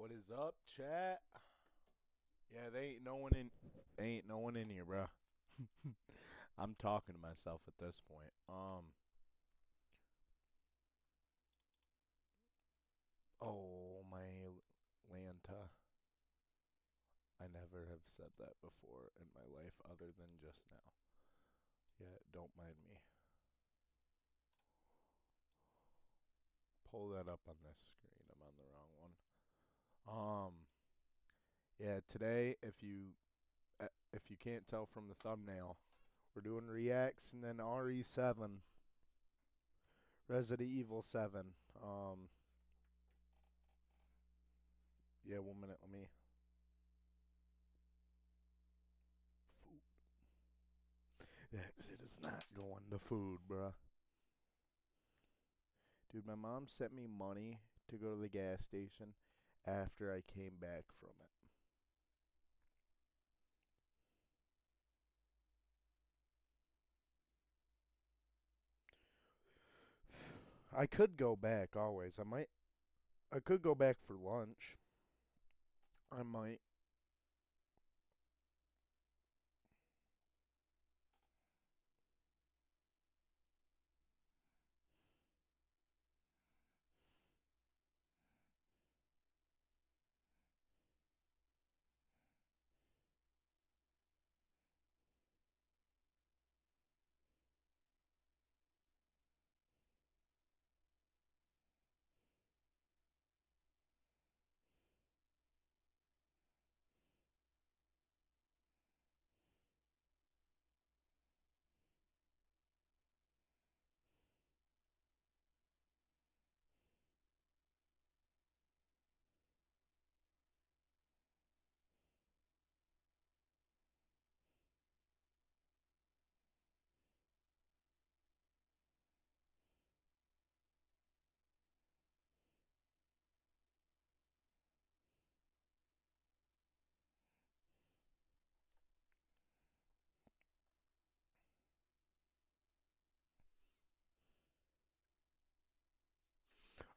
What is up, chat? Yeah, ain't no one in here, bro. I'm talking to myself at this point. Oh my Lanta. I never have said that before in my life other than just now. Yeah, don't mind me. Pull that up on this screen. I'm on the wrong one. Yeah, today if you can't tell from the thumbnail, we're doing reacts and then RE7, Resident Evil 7. Yeah, 1 minute. Let me. Food. That shit is not going to food, bruh. Dude, my mom sent me money to go to the gas station after I came back from it. I could go back always. I could go back for lunch. I might.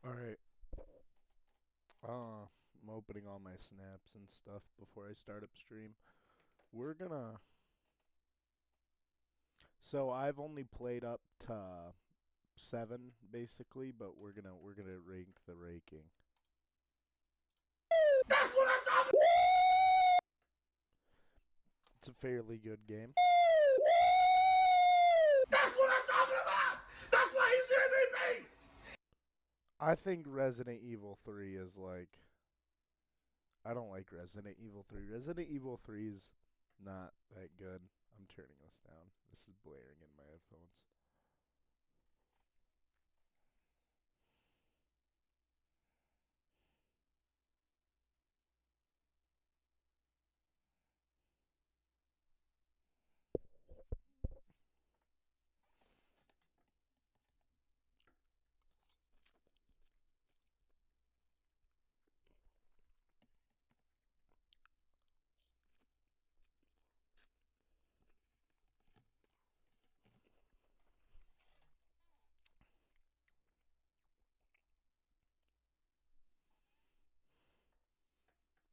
Alright. I'm opening all my snaps and stuff before I start up stream. We're gonna. So I've only played up to 7 basically, but we're gonna rank the ranking. That's what I'm talking. It's a fairly good game. That's what I'm talking about. That's why he's the MVP. I think Resident Evil 3 is like. I don't like Resident Evil 3. Resident Evil 3 is not that good. I'm turning this down. This is blaring in my headphones.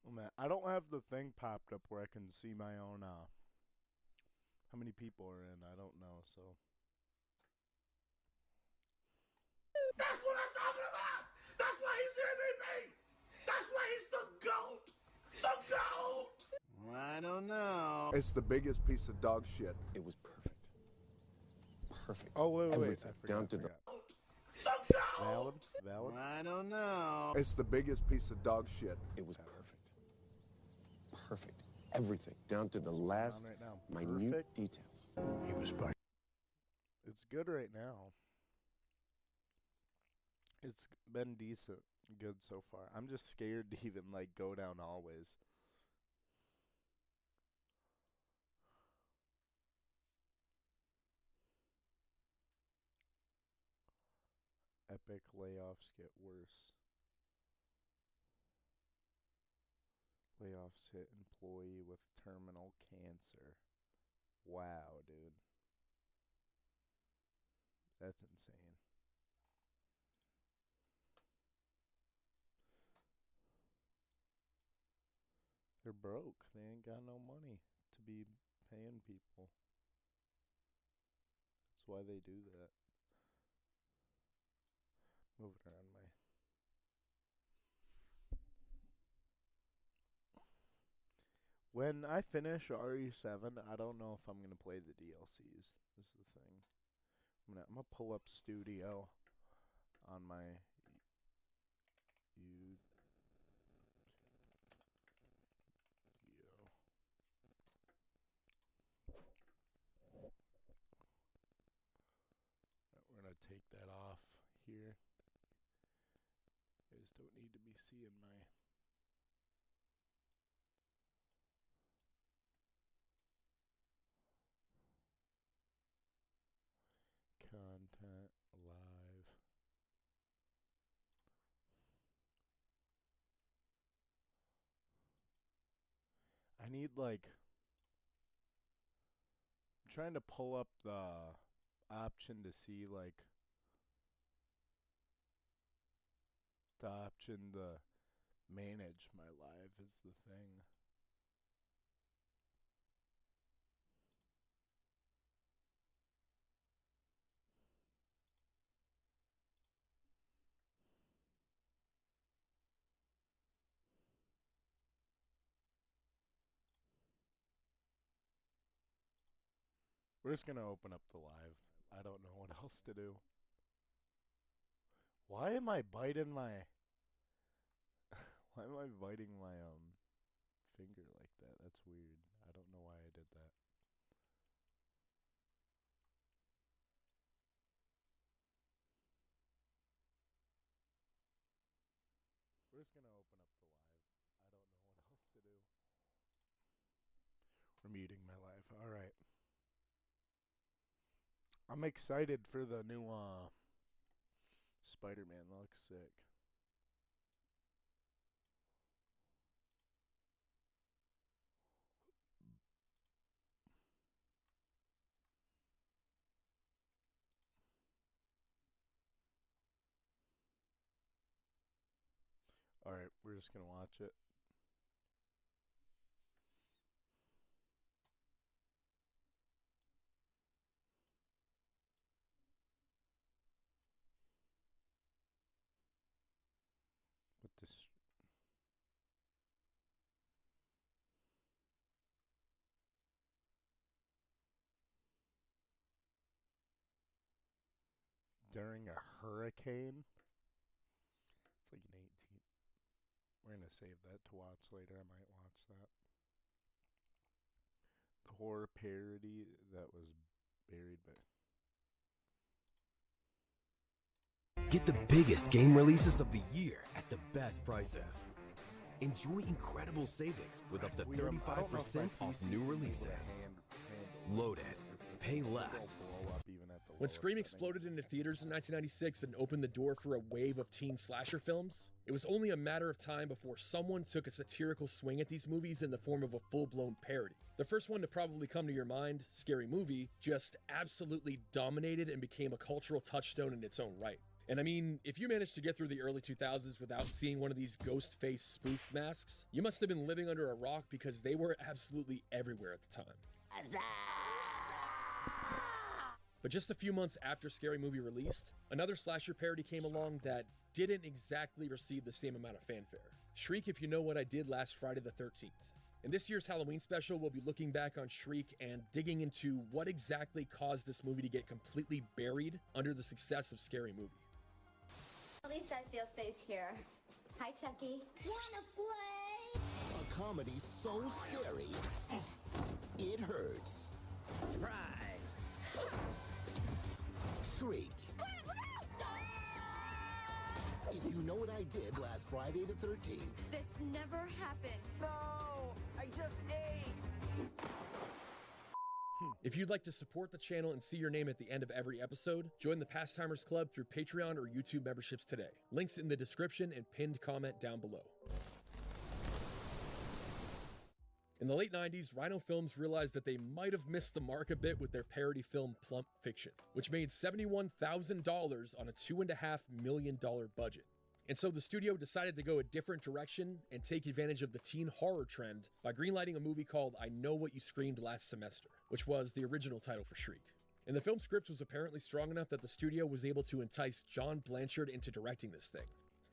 Oh man, I don't have the thing popped up where I can see my own how many people are in. I don't know, so That's what I'm talking about. That's why he's the MVP. That's why he's the GOAT. The GOAT. I don't know. It's the biggest piece of dog shit. It was perfect. Perfect. Oh wait, Everything I forgot, down to The valid, GOAT. valid. I don't know. It's the biggest piece of dog shit. It was perfect. Perfect. Everything down to the last right now. minute Perfect. details. He was by. It's good right now. It's been decent, good so far. I'm just scared to even like go down always. Epic layoffs get worse. Layoffs hit employee with terminal cancer. Wow, dude. That's insane. They're broke. They ain't got no money to be paying people. That's why they do that. Moving around my... When I finish RE7, I don't know if I'm going to play the DLCs. This is the thing. I'm gonna pull up Studio on my you. We're gonna take that off here. You guys don't need to be seeing my content live. I need like I'm trying to pull up the option to see like the option to manage my live is the thing. We're just gonna open up the live. I don't know what else to do. Why am I biting my why am I biting my finger like that? That's weird. I don't know why I did that. We're just gonna open up the live. I don't know what else to do. We're muting my live. Alright. I'm excited for the new Spider-Man. That looks sick. Alright, we're just gonna watch it. With this during a hurricane. It's like an 18. We're gonna save that to watch later. I might watch that. The horror parody that was buried by. Get the biggest game releases of the year at the best prices. Enjoy incredible savings with up to 35% off new releases. Load it. Pay less. When Scream exploded into theaters in 1996 and opened the door for a wave of teen slasher films, it was only a matter of time before someone took a satirical swing at these movies in the form of a full-blown parody. The first one to probably come to your mind, Scary Movie, just absolutely dominated and became a cultural touchstone in its own right. And I mean, if you managed to get through the early 2000s without seeing one of these ghost face spoof masks, you must have been living under a rock because they were absolutely everywhere at the time. But just a few months after Scary Movie released, another slasher parody came along that didn't exactly receive the same amount of fanfare. Shriek If You Know What I Did Last Friday the 13th. In this year's Halloween special, we'll be looking back on Shriek and digging into what exactly caused this movie to get completely buried under the success of Scary Movie. At least I feel safe here. Hi, Chucky. Wanna play? A comedy so scary, it hurts. Surprise! Shriek. If You Know What I Did Last Friday the 13th. This never happened. No! I just ate! If you'd like to support the channel and see your name at the end of every episode, join the Pastimers Club through Patreon or YouTube memberships today. Links in the description and pinned comment down below. In the late 90s, Rhino Films realized that they might have missed the mark a bit with their parody film Plump Fiction, which made $71,000 on a $2.5 million budget. And so the studio decided to go a different direction and take advantage of the teen horror trend by greenlighting a movie called I Know What You Screamed Last Semester, which was the original title for Shriek. And the film script was apparently strong enough that the studio was able to entice John Blanchard into directing this thing.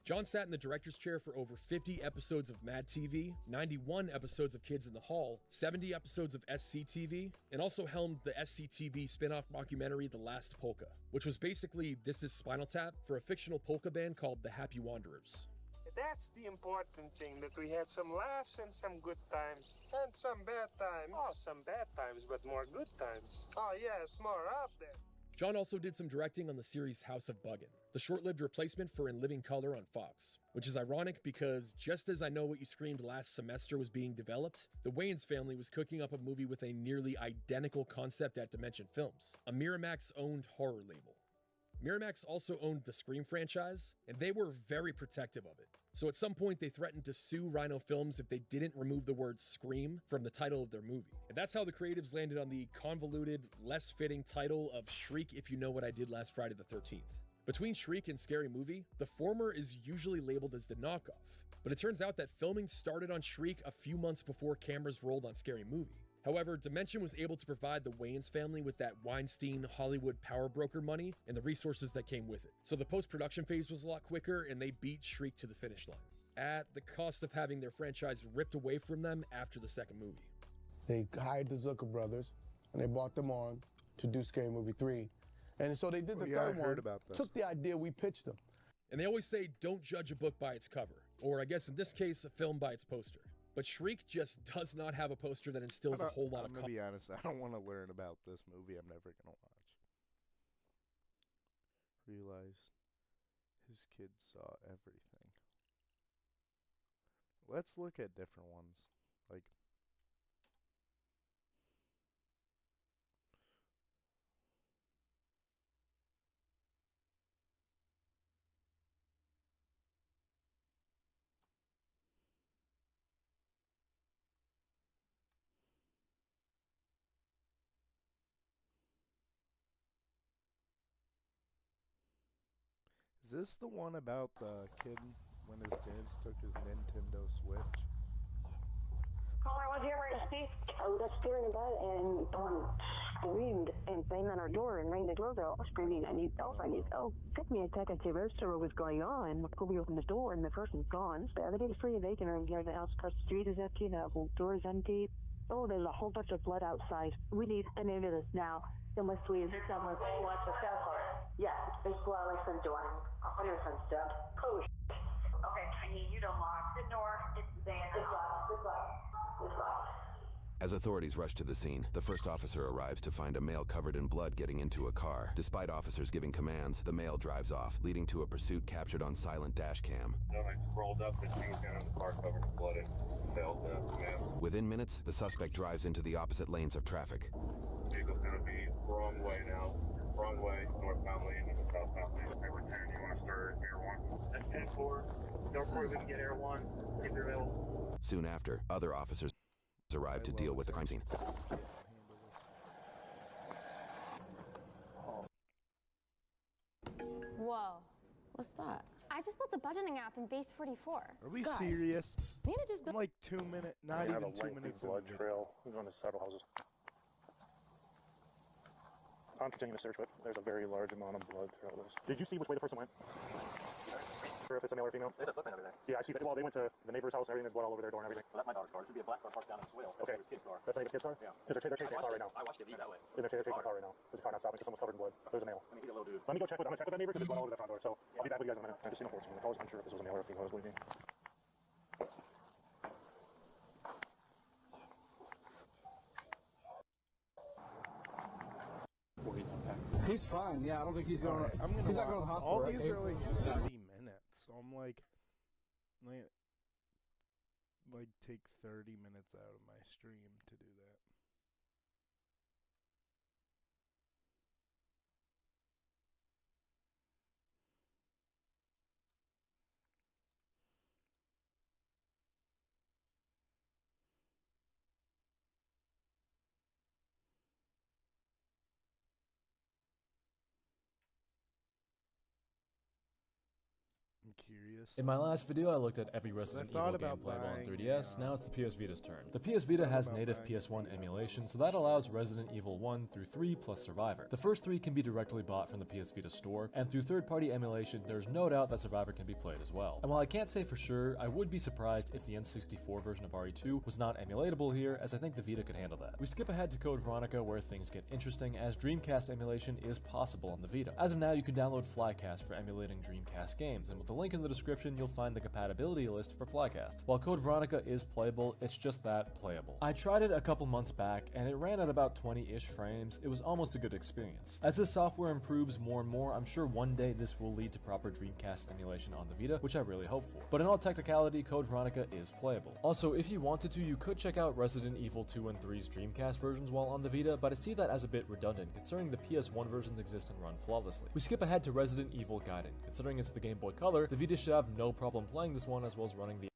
John sat in the director's chair for over 50 episodes of Mad TV, 91 episodes of Kids in the Hall, 70 episodes of SCTV, and also helmed the SCTV spin-off mockumentary The Last Polka, which was basically This Is Spinal Tap for a fictional polka band called the Happy Wanderers. That's the important thing, that we had some laughs and some good times. And some bad times. Oh, some bad times, but more good times. Oh, yes, more up there. John also did some directing on the series House of Buggin', the short-lived replacement for In Living Color on Fox, which is ironic because just as I Know What You Screamed Last Semester was being developed, the Wayans family was cooking up a movie with a nearly identical concept at Dimension Films, a Miramax-owned horror label. Miramax also owned the Scream franchise, and they were very protective of it. So at some point, they threatened to sue Rhino Films if they didn't remove the word Scream from the title of their movie. And that's how the creatives landed on the convoluted, less fitting title of Shriek If You Know What I Did Last Friday the 13th. Between Shriek and Scary Movie, the former is usually labeled as the knockoff, but it turns out that filming started on Shriek a few months before cameras rolled on Scary Movie. However, Dimension was able to provide the Wayans family with that Weinstein Hollywood power broker money and the resources that came with it. So the post-production phase was a lot quicker and they beat Shriek to the finish line, at the cost of having their franchise ripped away from them after the second movie. They hired the Zucker brothers and they brought them on to do Scary Movie 3. And so they did the third one, took the idea, we pitched them. And they always say, don't judge a book by its cover, or I guess in this case, a film by its poster. But Shriek just does not have a poster that instills a whole lot of I'm going to be honest, I don't want to learn about this movie I'm never going to watch. Realize his kids saw everything. Let's look at different ones. Like, is this the one about the kid when his parents took his Nintendo Switch? Caller, what's your emergency? I was upstairs in bed and screamed and banged on our door and rang the doorbell, screaming, I need help, I need help. Took me a second to register what was going on. We opened the door and the person's gone. The other day, free and vacant room here. The house across the street is empty. The whole door is empty. Oh, there's a whole bunch of blood outside. We need an ambulance now. Someone please. Someone wants a cell phone. Yes, there's blood like some door. I'll your son's dead. Oh, okay, I need you to lock the door. It's there. It's locked. It's locked. It's locked. As authorities rush to the scene, the first officer arrives to find a male covered in blood getting into a car. Despite officers giving commands, the male drives off, leading to a pursuit captured on silent dash cam. Then I rolled up and he was down in the car covered in blood and failed the command. Within minutes, the suspect drives into the opposite lanes of traffic. Vehicle's gonna be wrong way now. Wrong way, northbound lane and southbound lane. Every 10, you want to start Air 1? That's 10-4. Go for it, we can get Air 1 if you're available. Soon after, other officers arrive to deal with the crime scene. Whoa. What's that? I just built a budgeting app in Base 44. Are we serious? Nina just built. I'm like 2 minutes, not We even have a 2 lengthy minutes. blood trail. We're going to several houses. I'm continuing to search, but there's a very large amount of blood throughout this. Did you see which way the person went? Or if it's a male or female? There's a footprint over there. Yeah, I see. Well, they went to the neighbor's house and everything. There's blood all over their door and everything. Well, that's my daughter's car. It should be a black car parked down in the swale. That's Okay. the kid's car. That's not even a kid's car? Yeah. Because they're chasing a car right now. I watched it leave that way. They're chasing a car right now. There's a car not stopping because someone's covered in blood. There's a male. I mean, he's a little dude. Let me go check with I'm gonna check with that neighbor because there's blood all over the front door. So I'll be back with you guys in a minute. I just seen a 14. I was unsure if this was a male or a female. I was waiting. He's fine. Yeah, I don't think he's going. Right, I'm gonna he's not going to the hospital. all right? these are like 30 minutes, so I'm like take 30 minutes out of my stream to do that. curious. In my last video, I looked at every Resident Evil game playable on 3DS, now it's the PS Vita's turn. The PS Vita has native PS1 emulation, so that allows Resident Evil 1 through 3 plus Survivor. The first 3 can be directly bought from the PS Vita store, and through third-party emulation, there's no doubt that Survivor can be played as well. And while I can't say for sure, I would be surprised if the N64 version of RE2 was not emulatable here, as I think the Vita could handle that. We skip ahead to Code Veronica, where things get interesting, as Dreamcast emulation is possible on the Vita. As of now, you can download Flycast for emulating Dreamcast games, and with the link in the description, you'll find the compatibility list for Flycast. While Code Veronica is playable, it's just that, playable. I tried it a couple months back, and it ran at about 20-ish frames. It was almost a good experience. As this software improves more and more, I'm sure one day this will lead to proper Dreamcast emulation on the Vita, which I really hope for. But in all technicality, Code Veronica is playable. Also, if you wanted to, you could check out Resident Evil 2 and 3's Dreamcast versions while on the Vita, but I see that as a bit redundant, considering the PS1 versions exist and run flawlessly. We skip ahead to Resident Evil Gaiden. Considering it's the Game Boy Color, the Vita should have no problem playing this one, as well as running the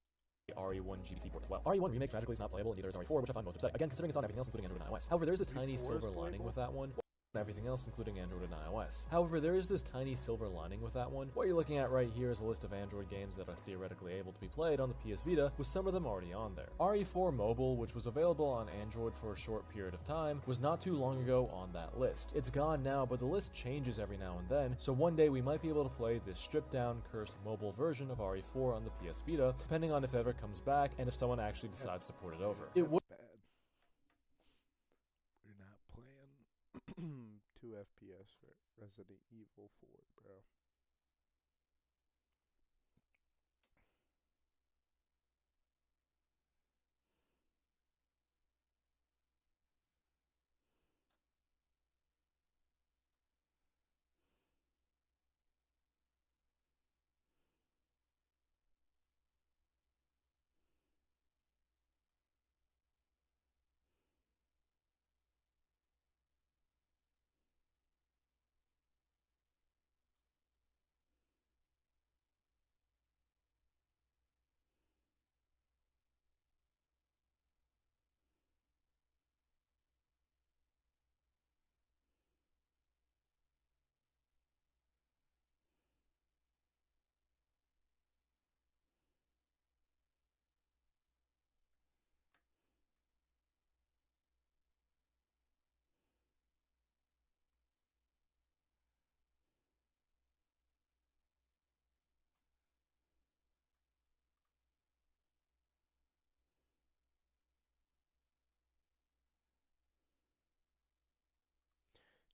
RE1 GBC port as well. RE1 Remake tragically is not playable, and neither is RE4, which I find most upsetting. Again, considering it's on everything else, including Android and iOS. However, there is this tiny silver lining with that one. Everything else, including Android and iOS. However, there is this tiny silver lining with that one. What you're looking at right here is a list of Android games that are theoretically able to be played on the PS Vita, with some of them already on there. RE4 Mobile, which was available on Android for a short period of time, was not too long ago on that list. It's gone now, but the list changes every now and then, so one day we might be able to play this stripped down, cursed mobile version of RE4 on the PS Vita, depending on if it ever comes back and if someone actually decides to port it over. It would Bad. We're not playing 2 FPS for Resident Evil 4, bro.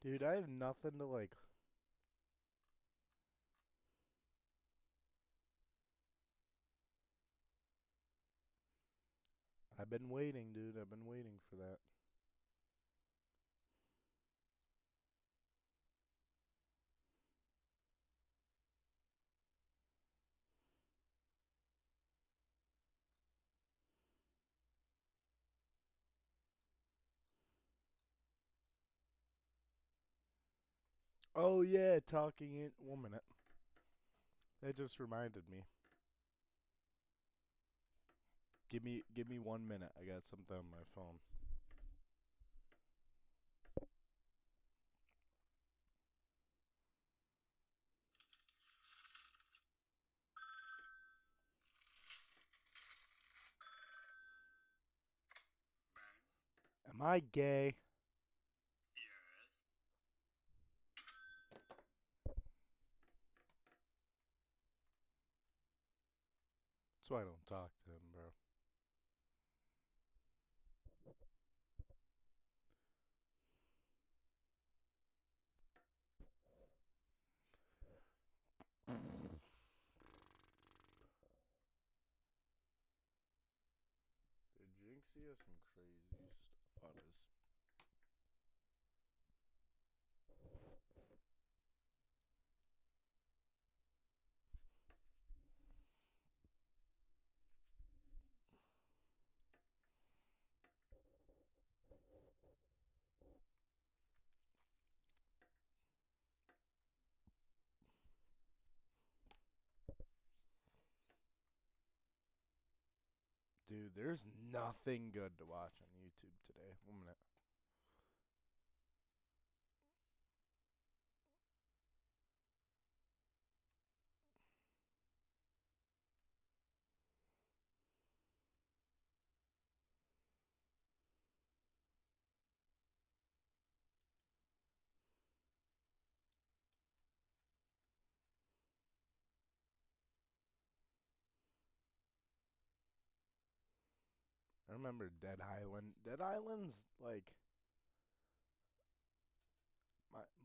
Dude, I have nothing to like. I've been waiting, dude. I've been waiting for that. Oh yeah, talking in 1 minute. That just reminded me. Give me 1 minute. I got something on my phone. Am I gay? That's why I don't talk to him, bro. Did Jinxie has some crazy stuff on his. Dude, there's nothing good to watch on YouTube today. 1 minute. remember Dead Island. Dead Island's like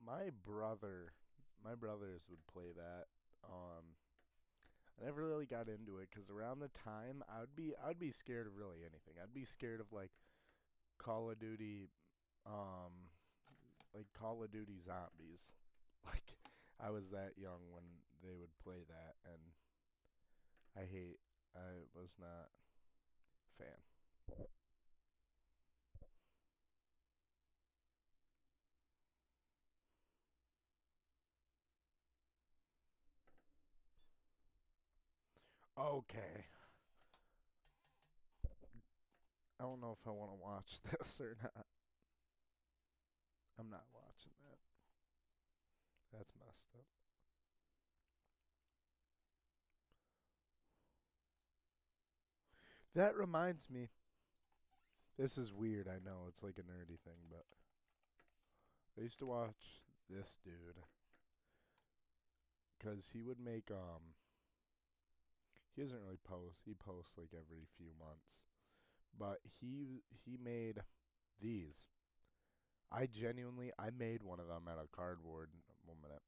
my brothers would play that. I never really got into it because around the time I'd be scared of really anything. I'd be scared of like Call of Duty, like Call of Duty Zombies. Like I was that young when they would play that, and I was not a fan. Okay. I don't know if I want to watch this or not. I'm not watching that. That's messed up. That reminds me. This is weird, I know. It's like a nerdy thing, but I used to watch this dude. Because he would make, he doesn't really post. He posts like every few months. But he made these. I made one of them out of cardboard. 1 minute.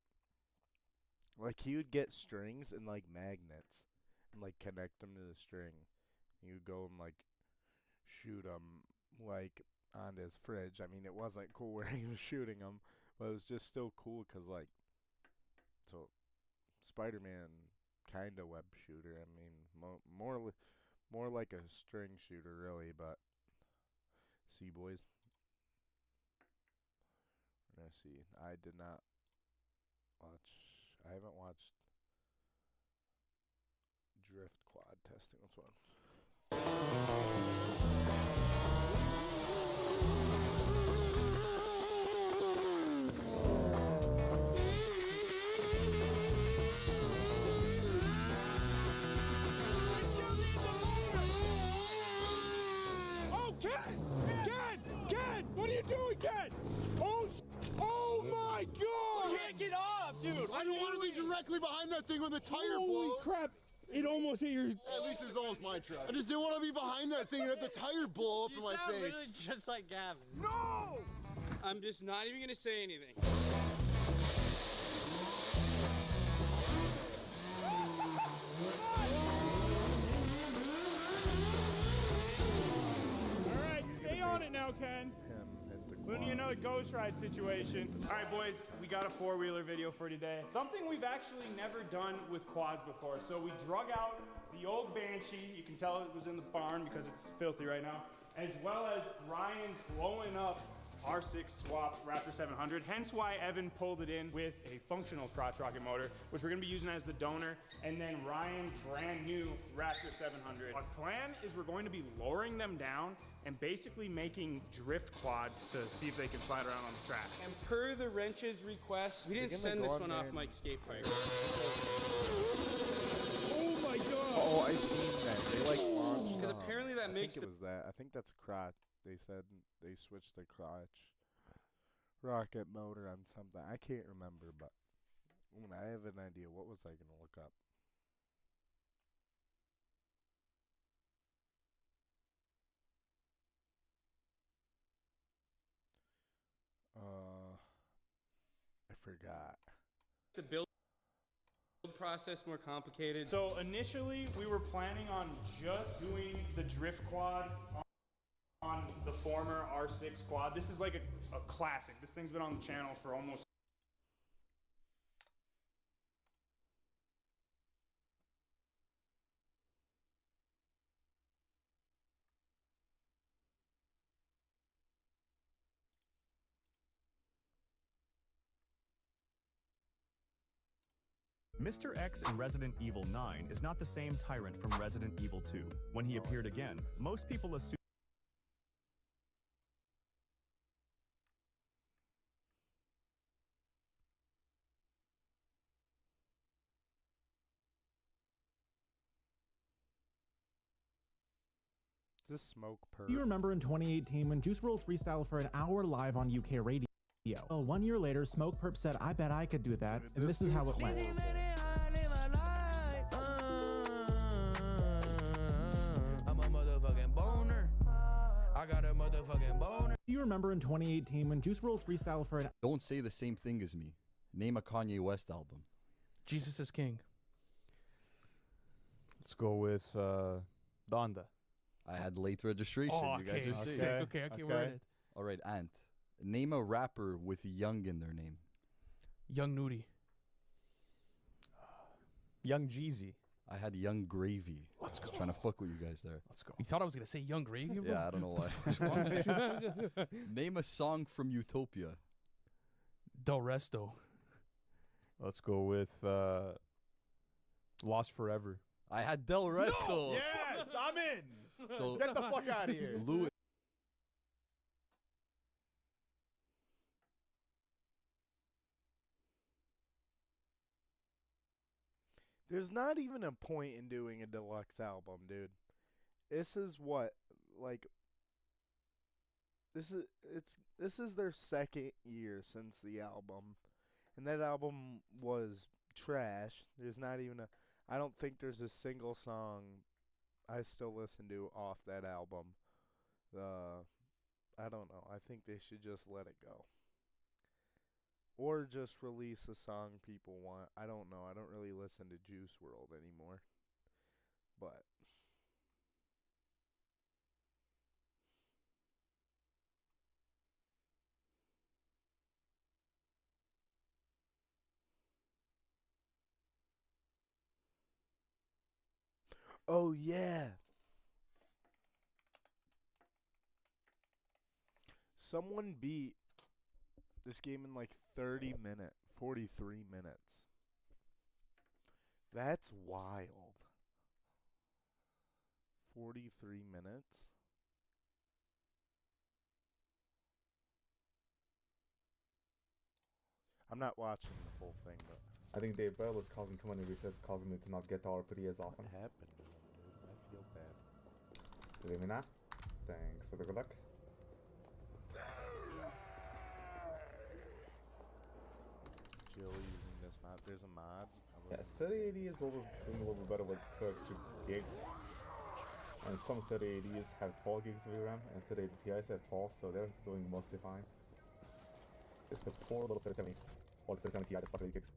Like he would get strings and like magnets and like connect them to the string. You would go and like shoot them like on his fridge. I mean, it wasn't cool where he was shooting them, but it was just still cool because like, so Spider-Man kind of web shooter. I mean, more like a string shooter really, but see boys. We're gonna see. I haven't watched drift quad testing. This one. Oh, Ken! What are you doing, Ken? Oh my God! You can't get off, dude! I don't want to be directly behind that thing when the tire blows. Holy crap! It almost hit your... At least it was almost my truck. I just didn't want to be behind that thing and have the tire blow up in my face. You sound literally just like Gavin. No! I'm just not even going to say anything. Alright, stay on it now, Ken. We need another ghost ride situation. All right, boys, we got a four-wheeler video for today. Something we've actually never done with quads before. So we drug out the old Banshee. You can tell it was in the barn because it's filthy right now. As well as Ryan blowing up R6 swap Raptor 700, hence why Evan pulled it in with a functional crotch rocket motor, which we're gonna be using as the donor, and then Ryan's brand new Raptor 700. Our plan is we're going to be lowering them down and basically making drift quads to see if they can slide around on the track. And per the wrench's request, we didn't send this one off Mike's skate park. Oh my God! Oh, I seen that. They like launched. Because apparently that makes it was that. I think that's crotch. They said they switched the crotch rocket motor on something. I can't remember, but I have an idea. What was I gonna look up? I forgot. The build process more complicated. So initially, we were planning on just doing the drift quad on the former R6 quad. This is like a classic. This thing's been on the channel for almost... Mr. X in Resident Evil 9 is not the same tyrant from Resident Evil 2. When he appeared again, most people assumed This smoke purr. Do you remember in 2018 when Juice WRLD freestyled for an hour live on UK radio? Well, 1 year later, Smoke Perp said, I bet I could do that, and this is how it went. I'm a motherfucking boner. I got a motherfucking boner. Do you remember in 2018 when Juice WRLD freestyle for an... Don't say the same thing as me. Name a Kanye West album. Jesus is King. Let's go with Donda. I had late registration. Oh, you guys are sick. sick. Okay, we're in it. All right, Ant. Name a rapper with Young in their name. Young Nudie. Young Jeezy. I had Young Gravy. Let's go. I was trying to fuck with you guys there. Let's go. You thought I was gonna say Young Gravy, bro? Yeah, I don't know why. What's wrong with you? Name a song from Utopia. Del Resto. Let's go with Lost Forever. I had Del Resto. No! Yes, I'm in. So get the fuck out of here. Louis. There's not even a point in doing a deluxe album, dude. This is what, like, this is their second year since the album, and that album was trash. There's not even a, I don't think there's a single song I still listen to off that album. I don't know. I think they should just let it go. Or just release a song people want. I don't know. I don't really listen to Juice WRLD anymore. But oh yeah. Someone beat this game in like 30 minutes, 43 minutes. That's wild. 43 minutes? I'm not watching the full thing, but I think Dave Bell is causing too many resets, causing me to not get our pretty as often. what happened to him, dude? I feel bad. You hear me now? Thanks for the good luck. Jill using this mod. There's a mod. Yeah, 3080 is doing a little bit better with 2 extra gigs. And some 3080s have 12 gigs of RAM, and 3080 Ti's have 12, so they're doing mostly fine. It's the poor little 3070 or 3070 Ti that's stuck with 8 gigs.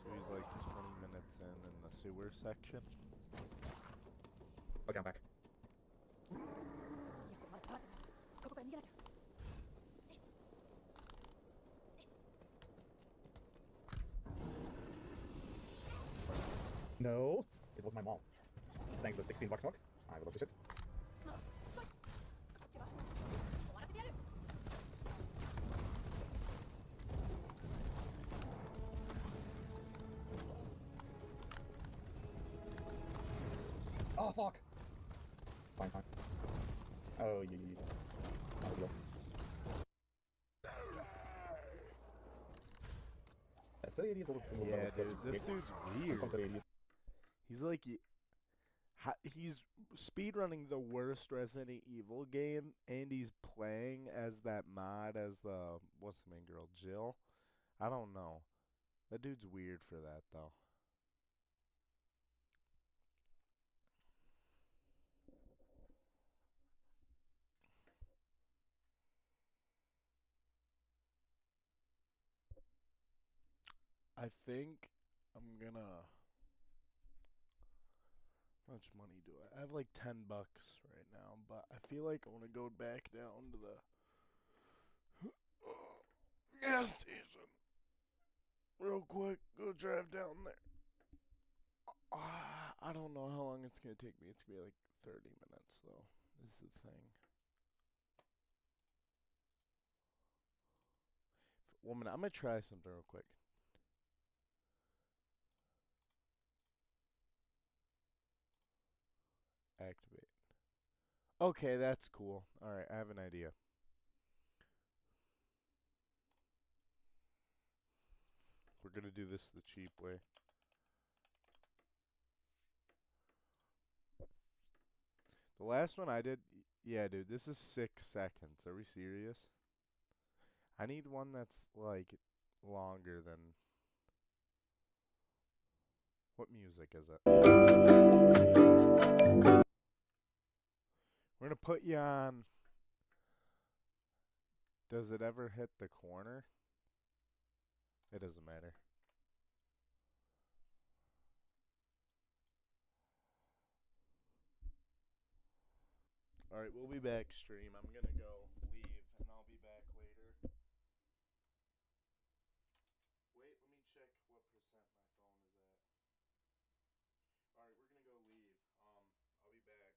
So he's like 20 minutes in the sewer section. Okay, I'm back. No, it was my mom. Thanks to the 16 bucks luck, I will appreciate it. Oh fuck! Fine, fine. Oh yeah. Not a deal. 3080 is a little Yeah, dude, this dude's weird. Some 3080s. He's like, he's speedrunning the worst Resident Evil game, and he's playing as that mod as the, what's the main girl, Jill? I don't know. That dude's weird for that, though. I think I'm gonna... How much money do I have? Like $10 right now, but I feel like I want to go back down to the gas station real quick. Go drive down there. I don't know how long it's gonna take me. It's gonna be like 30 minutes though. This is the thing. 1 minute. I'm gonna try something real quick. Activate. Okay, that's cool. Alright, I have an idea. We're gonna do this the cheap way. The last one I did, yeah, dude, this is 6 seconds. Are we serious? I need one that's, like, longer than... What music is it? We're gonna put you on. Does it ever hit the corner? It doesn't matter. Alright, we'll be back, stream. I'm gonna go leave, and I'll be back later. Wait, let me check what percent my phone is at. Alright, we're gonna go leave. I'll be back.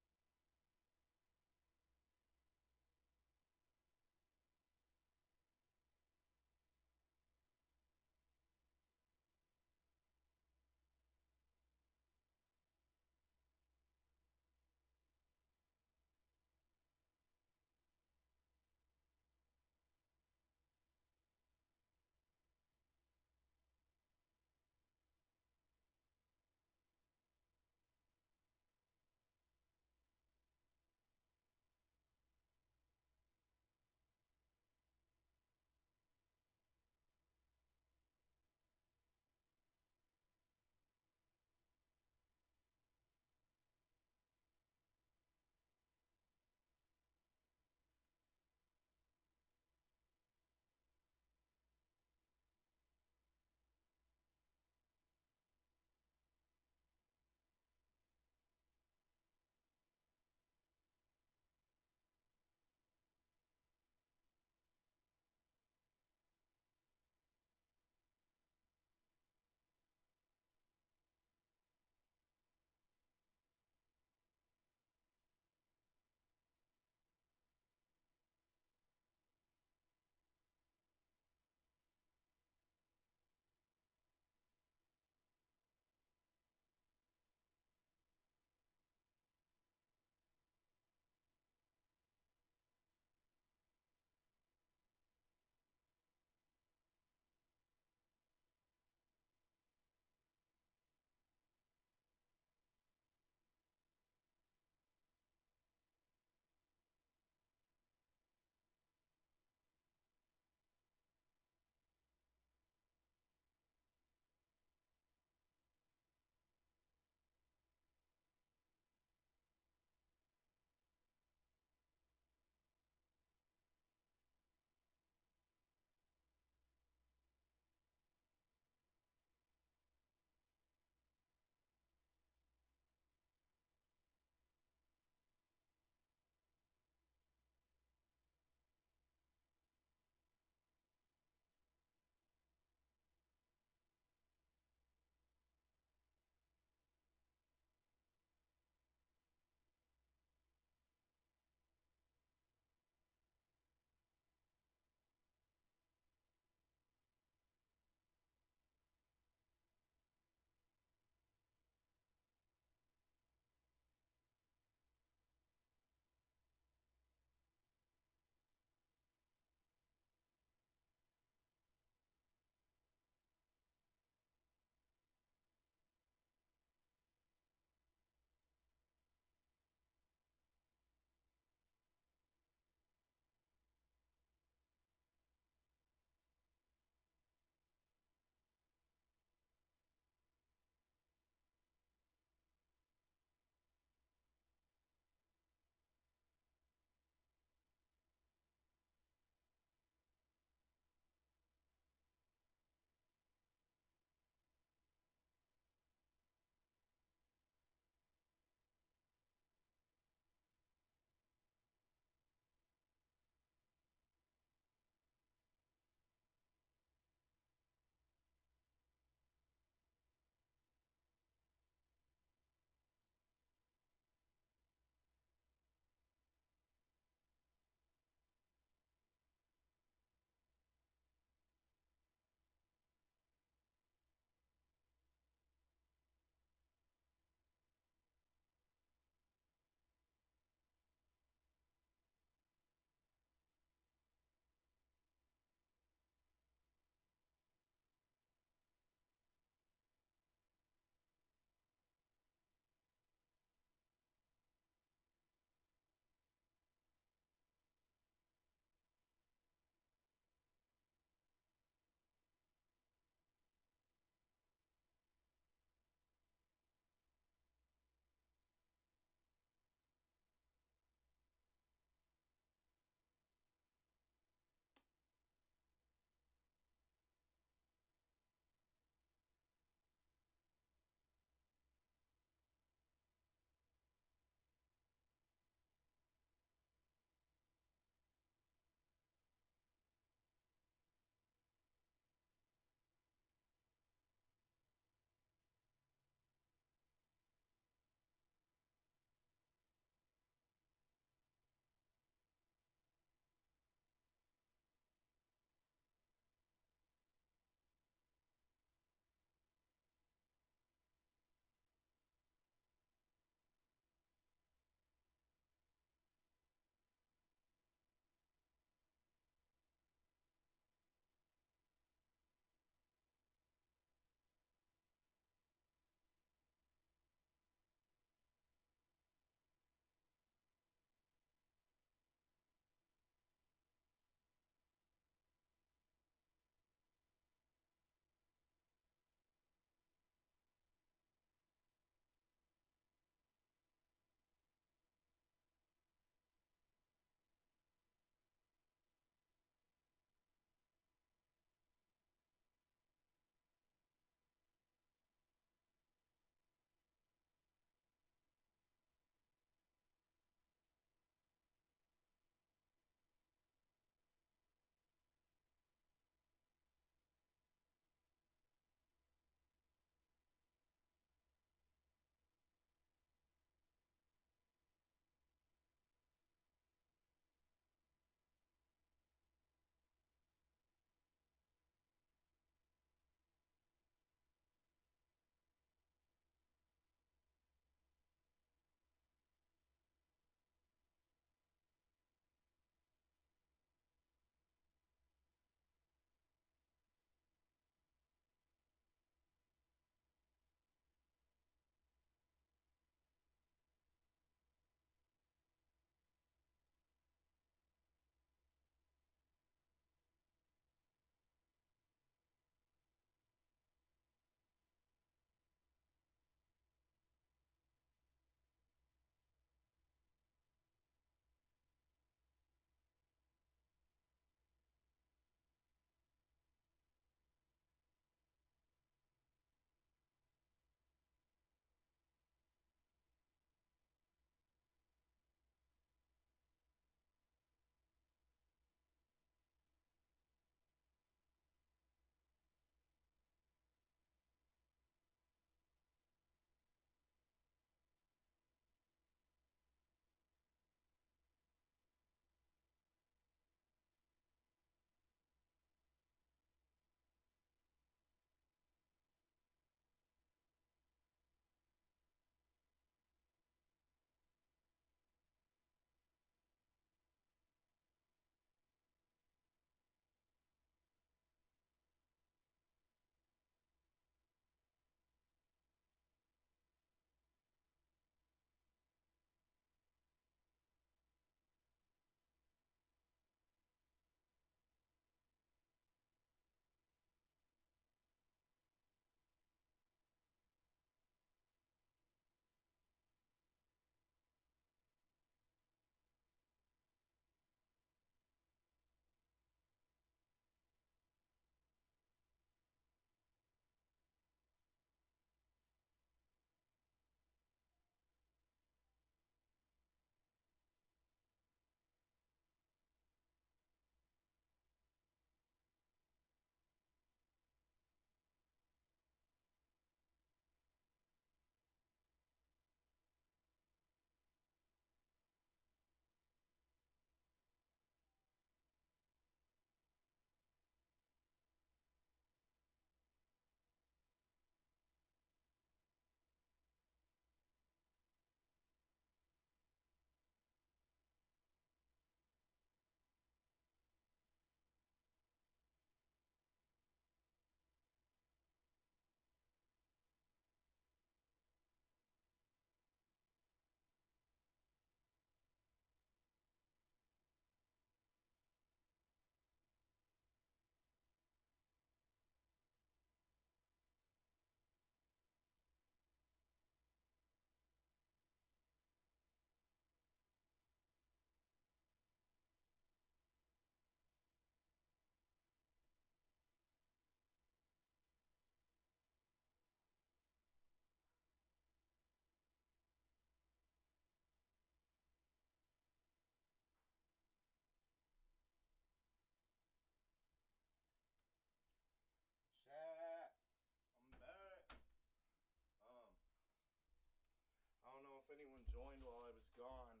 if anyone joined while I was gone.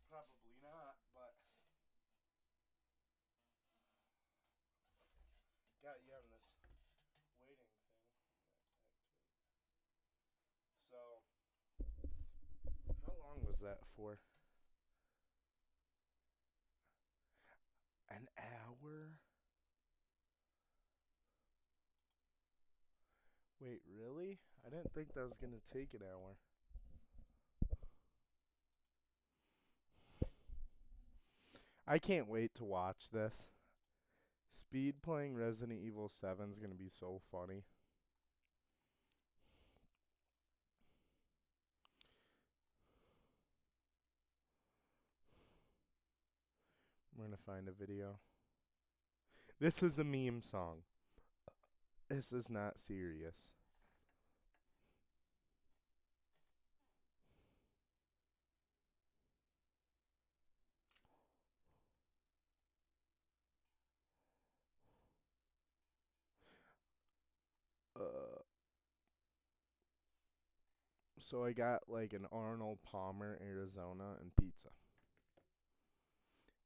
Probably not, but got you on this waiting thing. So, how long was that for? An hour? Wait, really? I didn't think that was going to take an hour. I can't wait to watch this. Speed playing Resident Evil 7 is going to be so funny. We're going to find a video. This is a meme song. This is not serious. So I got like an Arnold Palmer, Arizona, and pizza.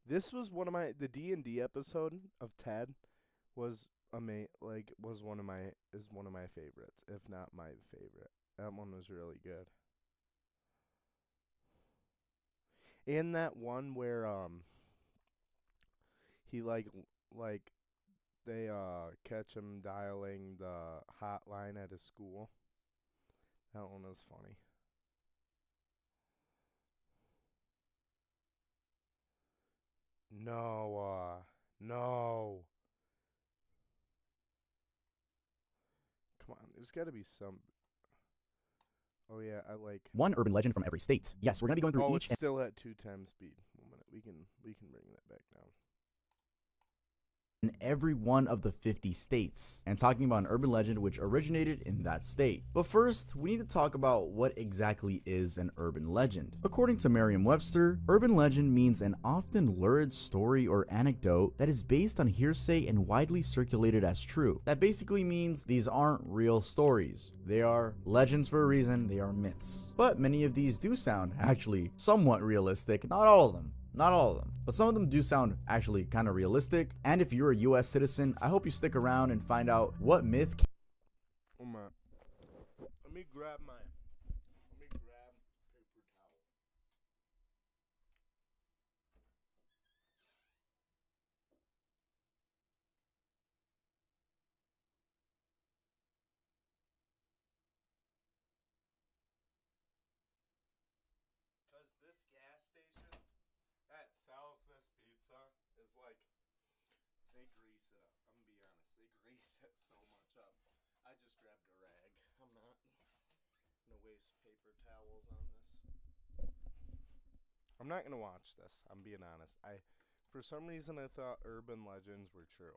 This was one of the D&D episode of Ted was one of my favorites, if not my favorite. That one was really good. And that one where he like they catch him dialing the hotline at his school. That one was funny. No, no. Come on, there's got to be some. Oh yeah, I like one urban legend from every state. Yes, we're gonna be going through each. It's still at 2 times speed. 1 minute, we can bring that back down. In every one of the 50 states, and talking about an urban legend which originated in that state. But first, we need to talk about what exactly is an urban legend. According to Merriam-Webster, urban legend means an often lurid story or anecdote that is based on hearsay and widely circulated as true. That basically means these aren't real stories. They are legends for a reason, they are myths. But many of these do sound actually somewhat realistic, not all of them. Not all of them, but some of them do sound actually kind of realistic. And if you're a US citizen, I hope you stick around and find out what myth. Oh my. Let me grab paper towel. Because this gas station that sells this pizza is like, they grease it up. I'm gonna be honest, they grease it so much up. I just grabbed a rag. I'm not gonna waste paper towels on this. I'm not gonna watch this. I'm being honest. For some reason, I thought urban legends were true.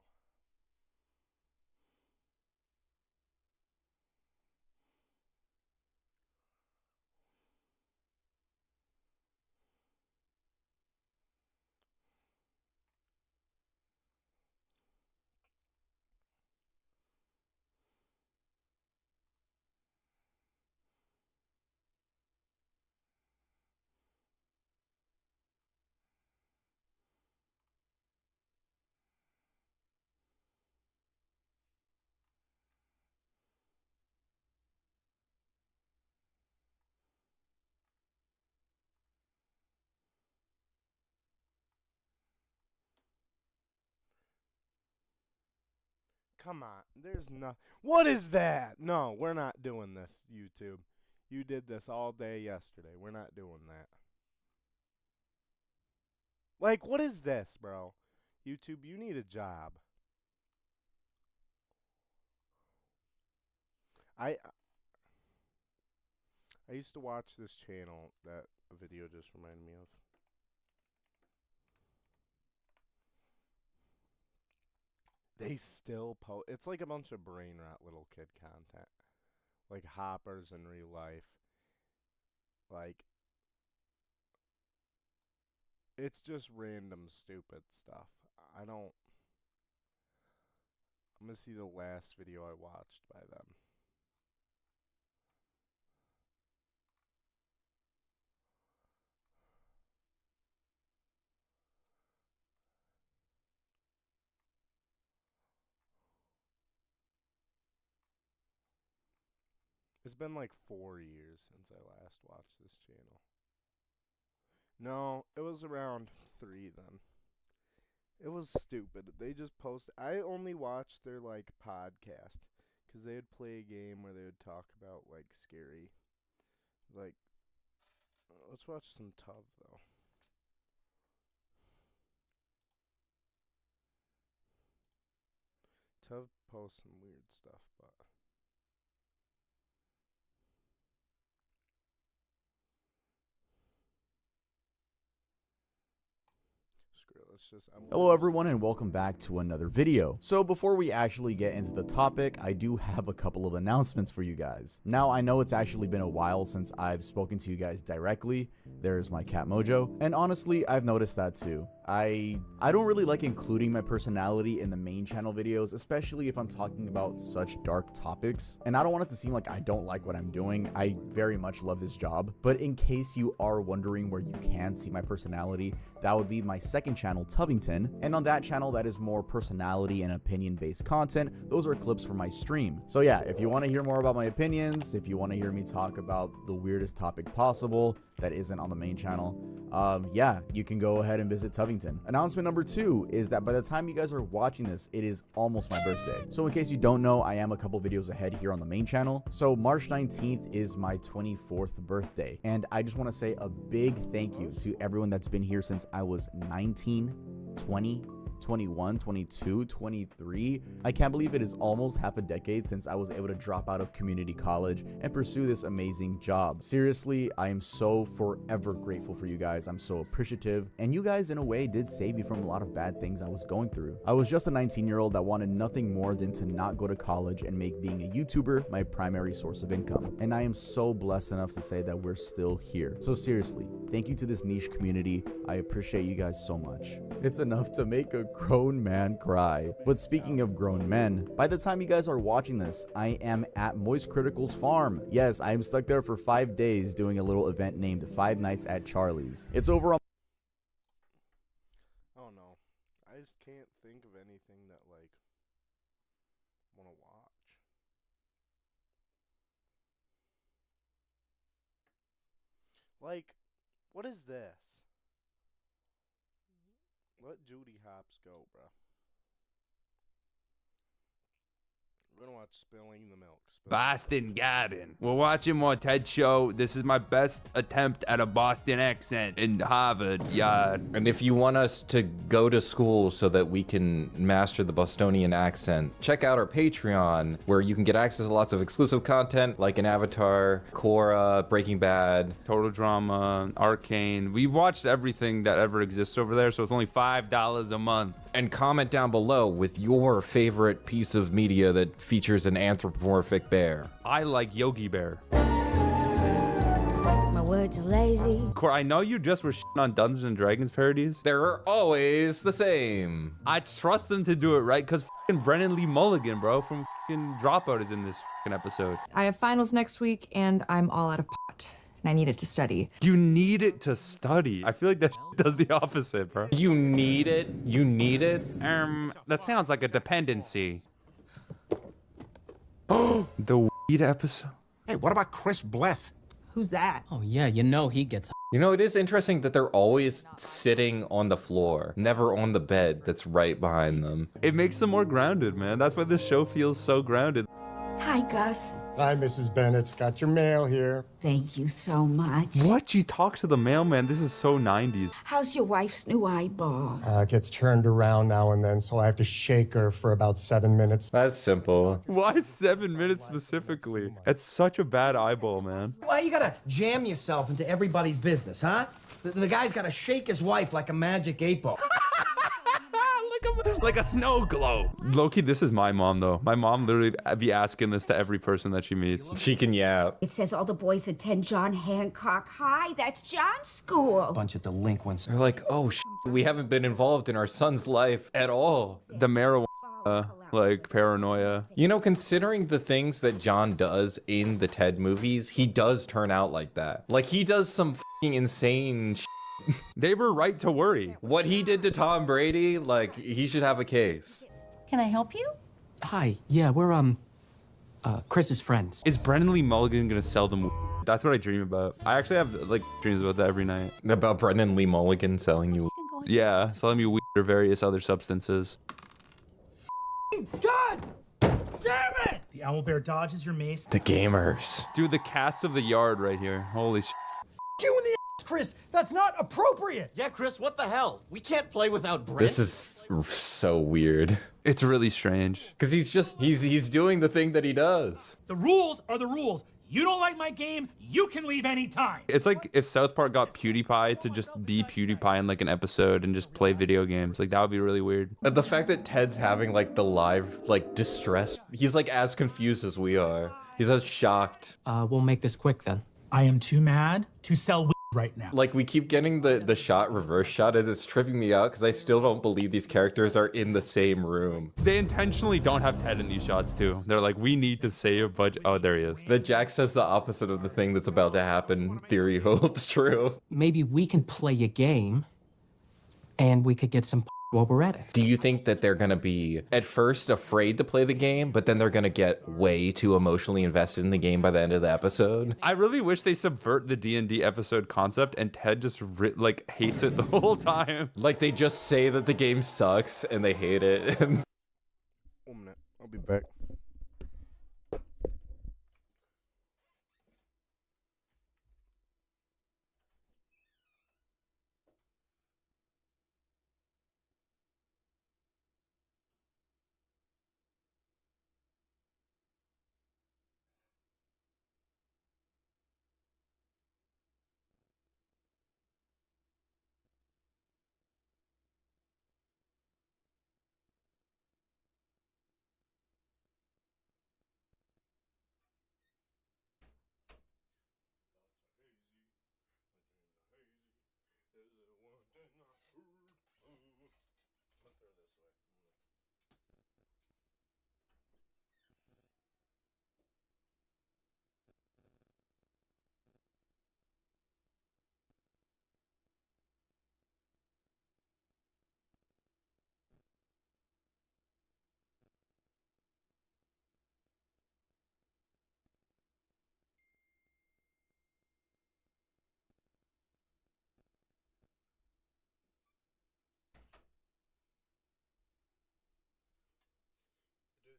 Come on, there's no. What is that? No, we're not doing this, YouTube. You did this all day yesterday. We're not doing that. Like, what is this, bro? YouTube, you need a job. I used to watch this channel that a video just reminded me of. They still post. It's like a bunch of brain rot little kid content. Like hoppers in real life. Like, it's just random stupid stuff. I'm gonna see the last video I watched by them. It's been like 4 years since I last watched this channel. No, it was around 3 then. It was stupid. They just posted. I only watched their like podcast because they would play a game where they would talk about like scary. Like, let's watch some Tov though. Tov posts some weird stuff, but. Hello everyone and welcome back to another video. So before we actually get into the topic, I do have a couple of announcements for you guys. Now I know it's actually been a while since I've spoken to you guys directly. There's my cat Mojo, and honestly I've noticed that too. I don't really like including my personality in the main channel videos, especially if I'm talking about such dark topics. And I don't want it to seem like I don't like what I'm doing. I very much love this job. But in case you are wondering where you can see my personality, that would be my second channel, Tuvington. And on that channel, that is more personality and opinion-based content. Those are clips from my stream. So yeah, if you want to hear more about my opinions, if you want to hear me talk about the weirdest topic possible that isn't on the main channel, yeah, you can go ahead and visit Tuvington. Announcement number 2 is that by the time you guys are watching this, it is almost my birthday. So in case you don't know, I am a couple videos ahead here on the main channel. So March 19th is my 24th birthday. And I just want to say a big thank you to everyone that's been here since I was 19, 20, 21, 22, 23. I can't believe it is almost half a decade since I was able to drop out of community college and pursue this amazing job. Seriously, I am so forever grateful for you guys. I'm so appreciative. And you guys, in a way, did save me from a lot of bad things I was going through. I was just a 19-year-old that wanted nothing more than to not go to college and make being a YouTuber my primary source of income. And I am so blessed enough to say that we're still here. So seriously, thank you to this niche community. I appreciate you guys so much. It's enough to make a grown man cry. But speaking of grown men, by the time you guys are watching this, I am at Moist Critical's farm. Yes, I am stuck there for 5 days doing a little event named 5 Nights at Charlie's. It's over on... Oh no, I just can't think of anything that like I want to watch. Like, what is this? Let Judy Hopps go, bro. We're gonna watch Spilling the Milk. Boston Garden. We're watching more TED Show. This is my best attempt at a Boston accent in Harvard Yard. And if you want us to go to school so that we can master the Bostonian accent, check out our Patreon, where you can get access to lots of exclusive content like an Avatar, Korra, Breaking Bad, Total Drama, Arcane. We've watched everything that ever exists over there, so it's only $5 a month. And comment down below with your favorite piece of media that features an anthropomorphic bear. I like Yogi Bear. My words are lazy. I know you just were shitting on Dungeons and Dragons parodies. They're always the same. I trust them to do it right because Brennan Lee Mulligan, bro, from Dropout is in this episode. I have finals next week and I'm all out of pot. And I need it to study. You need it to study. I feel like that does the opposite, bro. You need it? You need it? That sounds like a dependency. Oh, the weed episode. Hey, what about Chris Bleth? Who's that? Oh yeah, you know he gets. You know, it is interesting that they're always sitting on the floor, never on the bed that's right behind them. It makes them more grounded, man. That's why this show feels so grounded. Hi, Gus. Hi, Mrs. Bennett. Got your mail here. Thank you so much. What? She talks to the mailman? This is so 90s. How's your wife's new eyeball? Gets turned around now and then, so I have to shake her for about 7 minutes. That's simple. Why 7 minutes specifically? It's such a bad eyeball, man. Why you gotta jam yourself into everybody's business, huh? The guy's gotta shake his wife like a magic 8-ball. Like a snow globe. Low-key, this is my mom, though. My mom literally be asking this to every person that she meets. She can yap. It says all the boys attend John Hancock High. That's John's school. Bunch of delinquents. They're like, oh, we haven't been involved in our son's life at all. The marijuana, like paranoia. You know, considering the things that John does in the Ted movies, he does turn out like that. Like, he does some fucking insane shit. They were right to worry. What he did to Tom Brady, like, he should have a case. Can I help you? Hi. Yeah, we're Chris's friends. Is Brendan Lee Mulligan gonna sell them? That's what I dream about. I actually have like dreams about that every night. About Brendan Lee Mulligan selling you. Yeah, selling me weed or various other substances. God damn it! The owlbear dodges your mace. The gamers. Dude, the cast of the yard right here. Holy shit. You in the ass, Chris. That's not appropriate. Yeah, Chris, what the hell? We can't play without Brent. This is so weird. It's really strange. Because he's doing the thing that he does. The rules are the rules. You don't like my game, you can leave anytime. It's like if South Park got PewDiePie to just be PewDiePie in like an episode and just play video games. Like that would be really weird. The fact that Ted's having like the live like distress, he's like as confused as we are. He's as shocked. We'll make this quick then. I am too mad to sell weed right now. Like we keep getting the shot reverse shot and it's tripping me out because I still don't believe these characters are in the same room. They intentionally don't have Ted in these shots too. They're like, we need to save budget. Oh, there he is. The Jack says the opposite of the thing that's about to happen theory holds true. Maybe we can play a game and we could get some while we're at it. Do you think that they're gonna be at first afraid to play the game, but then they're gonna get way too emotionally invested in the game by the end of the episode? I really wish they subvert the D&D episode concept and Ted just like hates it the whole time. Like they just say that the game sucks and they hate it. 1 minute, I'll be back.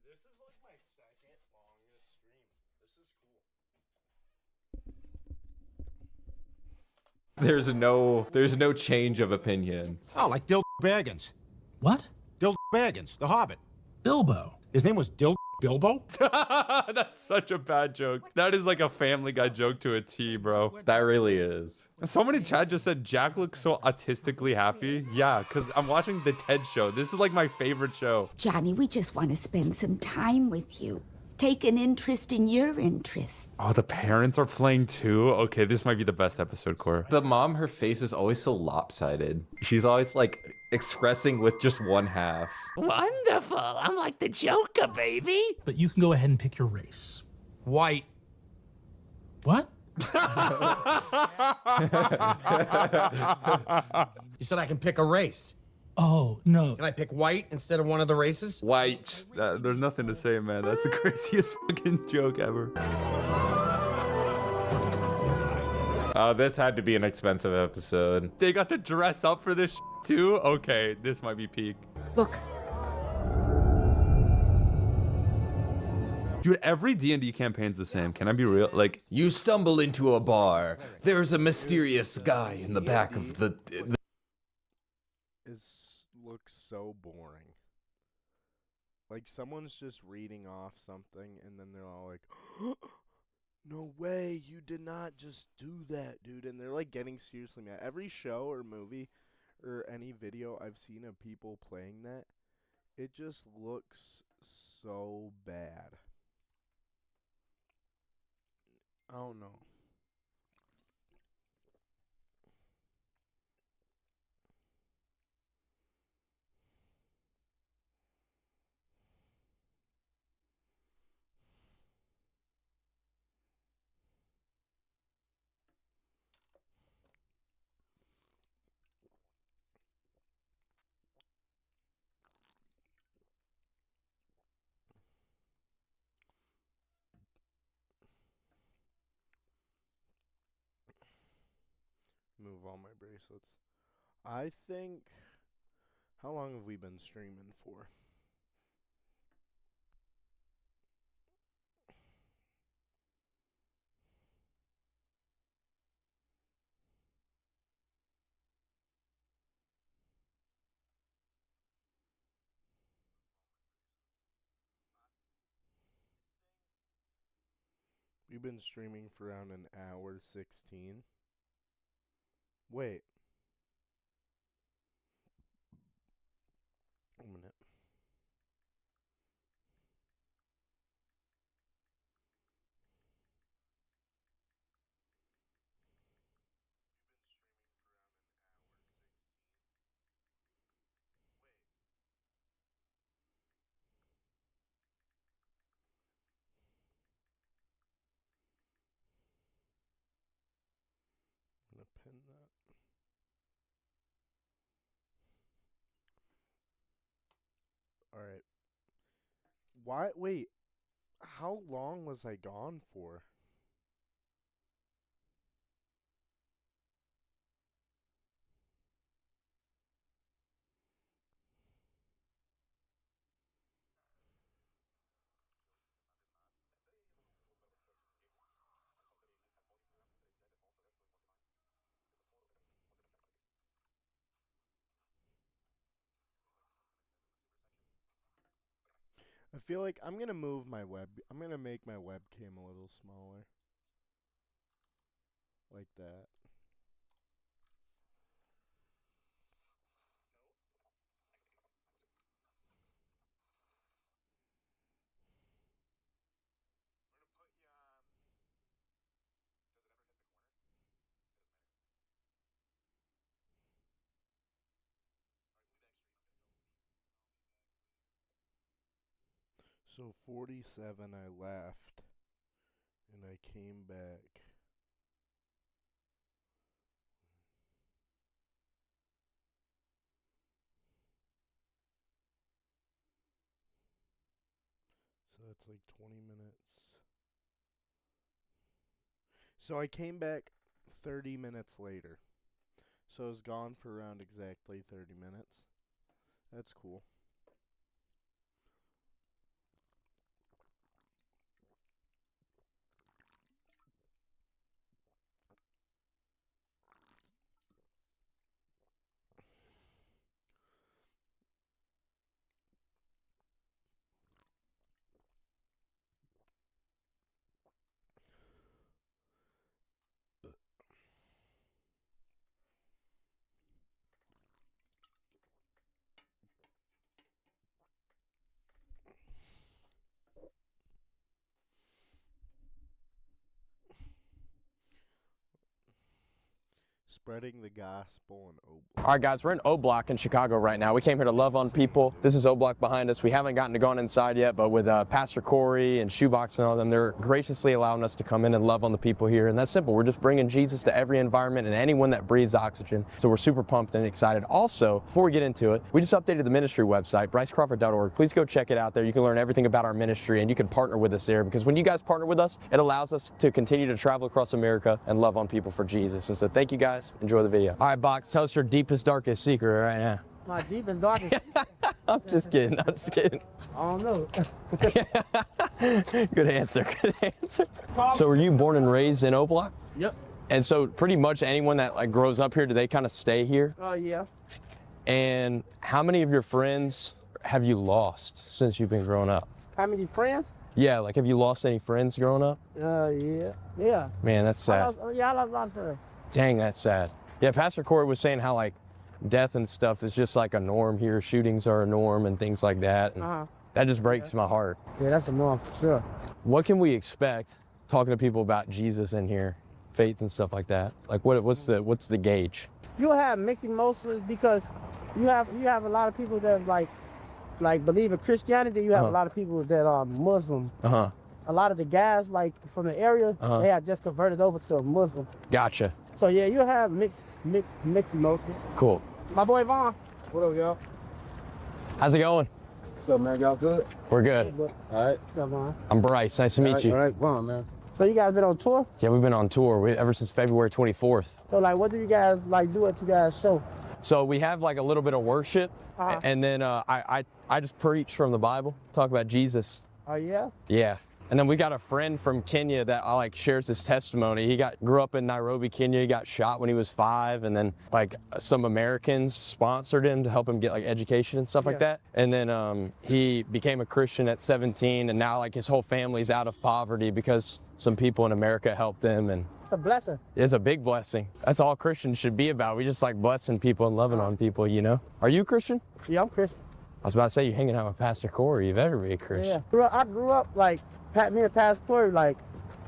This is like my second longest stream. This is cool. There's no change of opinion. Oh, like Dill Baggins. What? Dill Baggins, the Hobbit. Bilbo. His name was Dill Bilbo? That's such a bad joke. That is like a Family Guy joke to a T, bro. That really is. Someone in chat just said Jack looks so autistically happy. Yeah, because I'm watching the Ted show. This is like my favorite show. Johnny, we just want to spend some time with you. Take an interest in your interest. Oh, the parents are playing too? Okay, this might be the best episode, Cora. The mom, her face is always so lopsided. She's always like expressing with just one half. Wonderful. I'm like the Joker, baby. But you can go ahead and pick your race. White. What? You said I can pick a race. Oh, no. Can I pick white instead of one of the races? White. There's nothing to say, man. That's the craziest fucking joke ever. Oh, this had to be an expensive episode. They got to dress up for this too? Okay, this might be peak. Look. Dude, every D&D campaign's the same. Can I be real? Like, you stumble into a bar. There's a mysterious guy in the back of the It looks so boring. Like someone's just reading off something and then they're all like, no way, you did not just do that, dude. And they're like getting seriously mad. Every show or movie or any video I've seen of people playing that, it just looks so bad. I don't know. move all my bracelets. I think, how long have we been streaming for? We've been streaming for around an hour 16. Wait. A minute. I'm gonna pin that. Alright. Why? Wait. How long was I gone for? I feel like I'm gonna move my I'm gonna make my webcam a little smaller. Like that. So 47 I left, and I came back. So that's like 20 minutes. So I came back 30 minutes later. So I was gone for around exactly 30 minutes. That's cool. Spreading the gospel in O Block. All right, guys, we're in O Block in Chicago right now. We came here to love on people. This is O Block behind us. We haven't gotten to go inside yet, but with Pastor Corey and Shoebox and all them, they're graciously allowing us to come in and love on the people here. And that's simple. We're just bringing Jesus to every environment and anyone that breathes oxygen. So we're super pumped and excited. Also, before we get into it, we just updated the ministry website, brycecrawford.org. Please go check it out there. You can learn everything about our ministry and you can partner with us there, because when you guys partner with us, it allows us to continue to travel across America and love on people for Jesus. And so thank you guys. Enjoy the video. All right, Box, tell us your deepest, darkest secret right now. My deepest, darkest secret? I'm just kidding. I'm just kidding. I don't know. Good answer. Good answer. So were you born and raised in O Block? Yep. And so pretty much anyone that like grows up here, do they kind of stay here? Oh, yeah. And how many of your friends have you lost since you've been growing up? How many friends? Yeah, like have you lost any friends growing up? Yeah. Yeah. Man, that's sad. I lost a lot of friends. Dang, that's sad. Yeah, Pastor Corey was saying how like death and stuff is just like a norm here. Shootings are a norm and things like that. And that just breaks my heart. Yeah, that's a norm for sure. What can we expect talking to people about Jesus in here, faith and stuff like that? Like what's the gauge? You'll have mixed emotions because you have a lot of people that like believe in Christianity. You have a lot of people that are Muslim. A lot of the guys like from the area, they have just converted over to a Muslim. Gotcha. So yeah, you have mixed emotions. Cool. My boy Vaughn. What up, y'all? How's it going? What's up, man? Y'all good? We're good. All right. What's up, Vaughn? I'm Bryce. Nice to meet you. All right, Vaughn, man. So you guys been on tour? Yeah, we've been on tour ever since February 24th. So like, what do you guys like do at you guys' show? So we have like a little bit of worship, and then I just preach from the Bible, talk about Jesus. Oh yeah? Yeah. And then we got a friend from Kenya that like shares his testimony. He grew up in Nairobi, Kenya. He got shot when he was 5, and then like some Americans sponsored him to help him get like education and stuff like that. And then he became a Christian at 17, and now like his whole family's out of poverty because some people in America helped him. And it's a blessing. It's a big blessing. That's all Christians should be about. We just like blessing people and loving on people, you know? Are you Christian? Yeah, I'm Christian. I was about to say, you're hanging out with Pastor Corey. You've ever been a Christian. Yeah, I grew up like, me and Pastor Corey like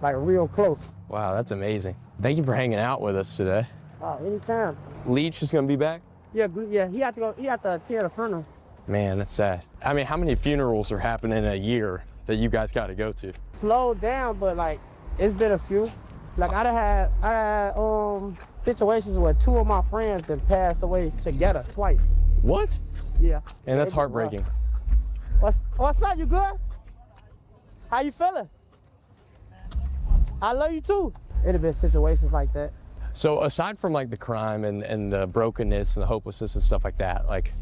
real close. Wow, that's amazing. Thank you for hanging out with us today. Oh, anytime. Leach is gonna be back? Yeah, he had to go, he had to attend a funeral. Man, that's sad. I mean, how many funerals are happening in a year that you guys got to go to? Slowed down, but like, it's been a few. Like I had situations where 2 of my friends that passed away together twice. What? Yeah. And that's heartbreaking. What's up? You good? How you feeling? I love you too. It'd have been situations like that. So aside from like the crime and the brokenness and the hopelessness and stuff like that, like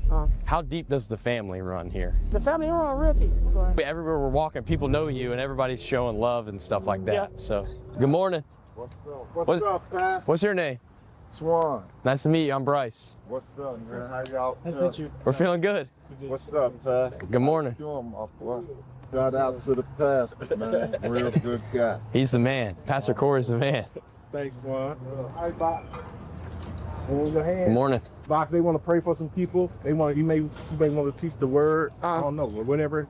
how deep does the family run here? The family run real deep. Everywhere we're walking, people know you and everybody's showing love and stuff like that. Yeah. So good morning. What's up? What's up, Pastor? What's your name? Swan. Nice to meet you. I'm Bryce. What's up, man? How y'all? Nice to meet you. We're feeling good. What's up, Pastor? Good morning. How you doing, my boy? Shout out to the pastor, man. Real good guy. He's the man. Pastor Corey's the man. Thanks, Swan. All right, Box. Hold your hand. Good morning. Box, they want to pray for some people. You may want to teach the word. I don't know, or whatever.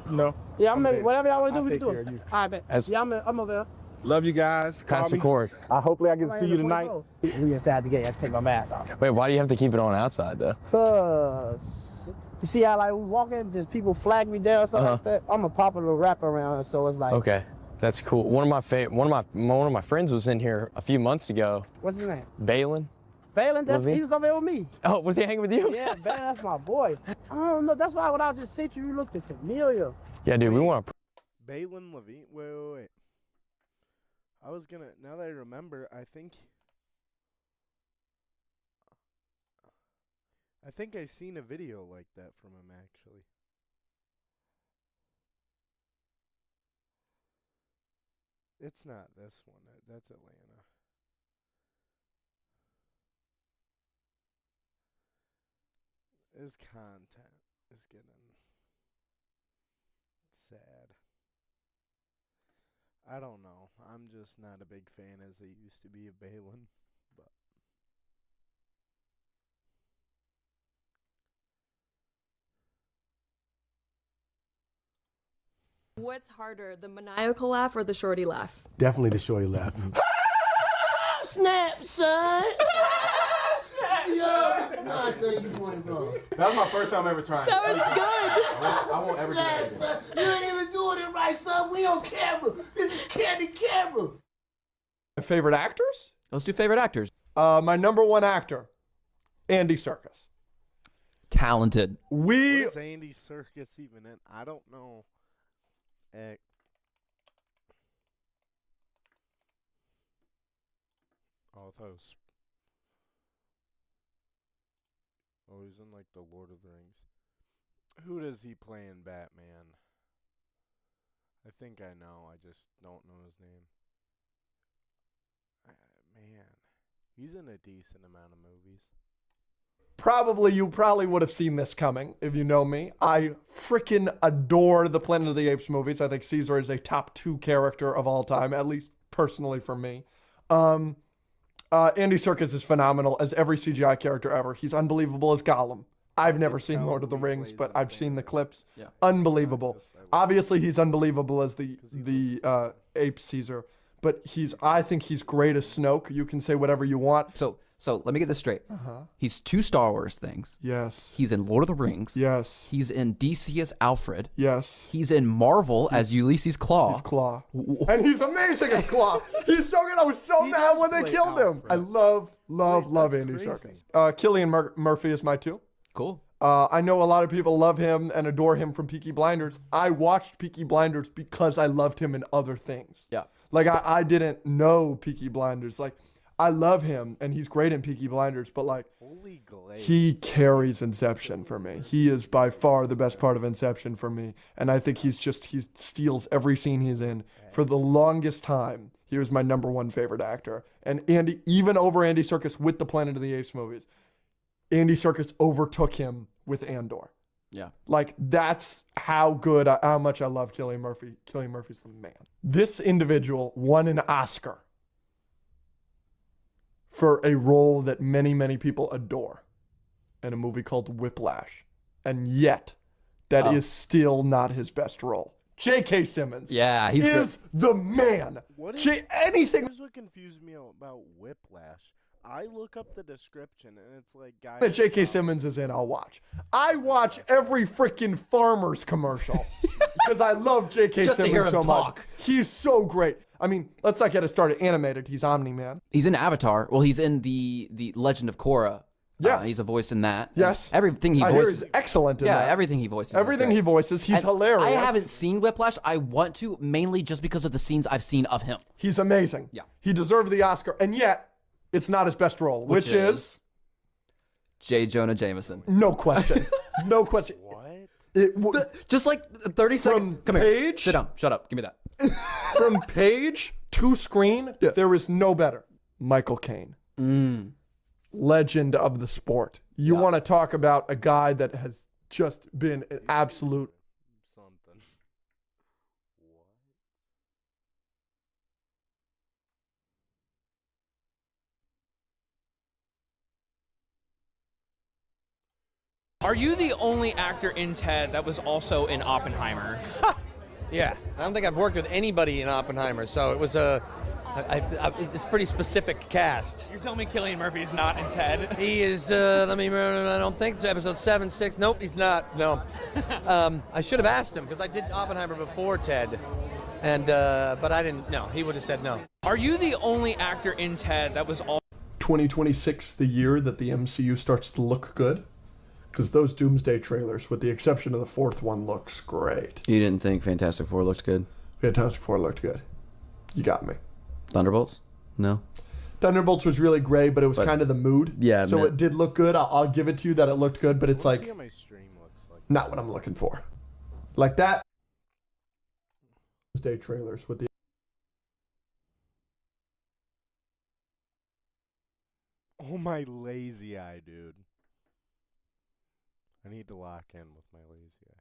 You know. Yeah, whatever y'all want to do, we can do it. You. All right, bet. Yeah, I'm over there. Love you guys. Pastor Corey. Hopefully I get to see you tonight. We inside the gate. I have to take my mask off. Wait, why do you have to keep it on outside though? Cause you see how like we walking, just people flag me down, stuff like that. I'm a popular rapper around here, so it's like. Okay, that's cool. One of my friends was in here a few months ago. What's his name? Balin. Balin, he was over there with me. Oh, was he hanging with you? Yeah, Balin, that's my boy. I don't know. That's why when I just said you looked familiar. Yeah, dude, we want to. Balin Levine. Wait. I was gonna. Now that I remember, I think I seen a video like that from him actually. It's not this one. That's Atlanta. His content is getting sad. I don't know. I'm just not a big fan as I used to be of Balin, but What's harder, the maniacal laugh or the shorty laugh? Definitely the shorty laugh. Snap, son. That was my first time ever trying. That was good. I won't ever do that again. You ain't even doing it right, son. We on camera. This is candid camera. My favorite actors? Let's do favorite actors. My number 1 actor, Andy Serkis. Talented. what is Andy Serkis even in? I don't know. Oh, I thought it was. Oh, he's in like the Lord of the Rings. Who does he play in Batman? I think I know. I just don't know his name. Man, he's in a decent amount of movies. You probably would have seen this coming if you know me. I freaking adore the Planet of the Apes movies. I think Caesar is a top 2 character of all time, at least personally for me. Andy Serkis is phenomenal as every CGI character ever. He's unbelievable as Gollum. I've never seen Lord of the Rings, but I've seen the clips. Yeah. Unbelievable. Obviously, he's unbelievable as the ape Caesar, but I think he's great as Snoke. You can say whatever you want. So let me get this straight. He's 2 Star Wars things. Yes. He's in Lord of the Rings. Yes. He's in DC as Alfred. Yes. He's in Marvel as Ulysses Claw. He's Claw. And he's amazing as Claw. He's so good. I was so mad when they killed him. I love Andy Serkis. Cillian Murphy is my 2. Cool. I know a lot of people love him and adore him from Peaky Blinders. I watched Peaky Blinders because I loved him in other things. Yeah. Like, I didn't know Peaky Blinders. Like, I love him, and he's great in Peaky Blinders, but, like, he carries Inception for me. He is by far the best part of Inception for me, and I think he steals every scene he's in. For the longest time, he was my number one favorite actor. And Andy, even over Andy Serkis with the Planet of the Apes movies, Andy Serkis overtook him with Andor. Yeah. Like, that's how much I love Cillian Murphy. Cillian Murphy's the man. This individual won an Oscar for a role that many, many people adore in a movie called Whiplash. And yet, that is still not his best role. J.K. Simmons is the man. Anything. Here's what confused me about Whiplash. I look up the description and it's like, guys, that J.K. Simmons is in, I'll watch. I watch every freaking Farmers commercial because I love J.K. Simmons so much. He's so great. I mean, let's not get it started. Animated, he's Omni-Man. He's in Avatar. Well, he's in the Legend of Korra. Yes. He's a voice in that. Yes. Everything he voices. I hear he's excellent in that. Yeah, everything he voices. Everything he voices, he's hilarious. I haven't seen Whiplash. I want to, mainly just because of the scenes I've seen of him. He's amazing. Yeah. He deserved the Oscar, and yet, it's not his best role, which is J. Jonah Jameson. No question. No question. What? Just like 30 seconds. Come here. Sit down. Shut up. Give me that. From page to screen, there is no better. Michael Caine. Legend of the sport. You want to talk about a guy that has just been an absolute something. Are you the only actor in Ted that was also in Oppenheimer? Yeah, I don't think I've worked with anybody in Oppenheimer, so it was it's a pretty specific cast. You're telling me Cillian Murphy is not in Ted? He is, I don't think so. Episode 7, 6. Nope, he's not. No. I should have asked him because I did Oppenheimer before Ted. And, but I didn't, no, he would have said no. Are you the only actor in Ted that was all 2026, the year that the MCU starts to look good? Because those Doomsday trailers, with the exception of the fourth one, looks great. You didn't think Fantastic Four looked good? Fantastic Four looked good. You got me. Thunderbolts? No. Thunderbolts was really great, but it was kind of the mood. Yeah. So it did look good. I'll give it to you that it looked good, but it's like See how my stream looks like. not what I'm looking for. Like that. Doomsday trailers with the. Oh, my lazy eye, dude. I need to lock in with my lazy eye.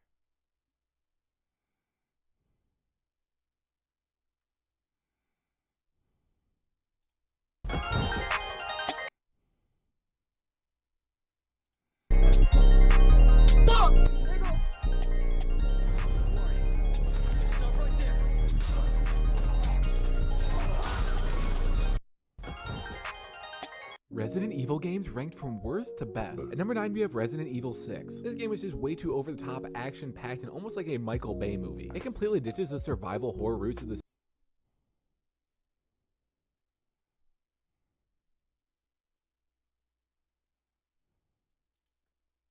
Resident Evil games ranked from worst to best. At number 9 we have Resident Evil 6. This game is just way too over the top, action packed, and almost like a Michael Bay movie. It completely ditches the survival horror roots of the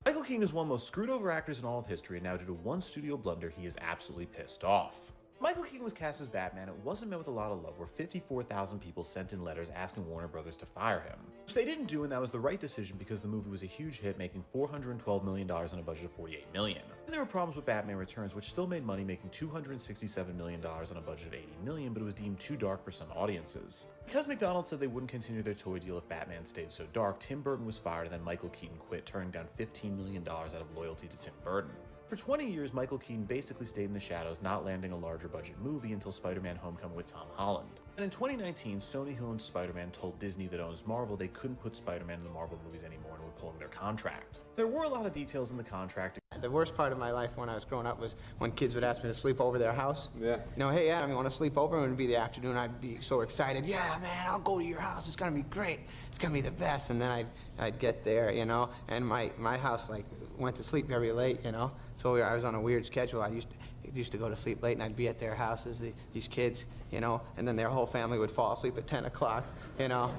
Michael Keaton is one of the most screwed over actors in all of history, and now due to one studio blunder, he is absolutely pissed off. Michael Keaton was cast as Batman. It wasn't met with a lot of love, where 54,000 people sent in letters asking Warner Brothers to fire him. Which they didn't do, and that was the right decision because the movie was a huge hit, making $412 million on a budget of $48 million. And there were problems with Batman Returns, which still made money, making $267 million on a budget of $80 million, but it was deemed too dark for some audiences. Because McDonald's said they wouldn't continue their toy deal if Batman stayed so dark, Tim Burton was fired, and then Michael Keaton quit, turning down $15 million out of loyalty to Tim Burton. For 20 years, Michael Keaton basically stayed in the shadows, not landing a larger budget movie until Spider-Man Homecoming with Tom Holland. And in 2019, Sony, who owns Spider-Man, told Disney that owns Marvel they couldn't put Spider-Man in the Marvel movies anymore and were pulling their contract. There were a lot of details in the contract. The worst part of my life when I was growing up was when kids would ask me to sleep over their house. Yeah. You know, hey, Adam, you want to sleep over? And it would be the afternoon. I'd be so excited. Yeah, man, I'll go to your house. It's going to be great. It's going to be the best. And then I'd get there, you know, and my house, like, went to sleep very late, you know. So I was on a weird schedule. I used to go to sleep late, and I'd be at their houses, these kids, you know, and then their whole family would fall asleep at 10 o'clock, you know.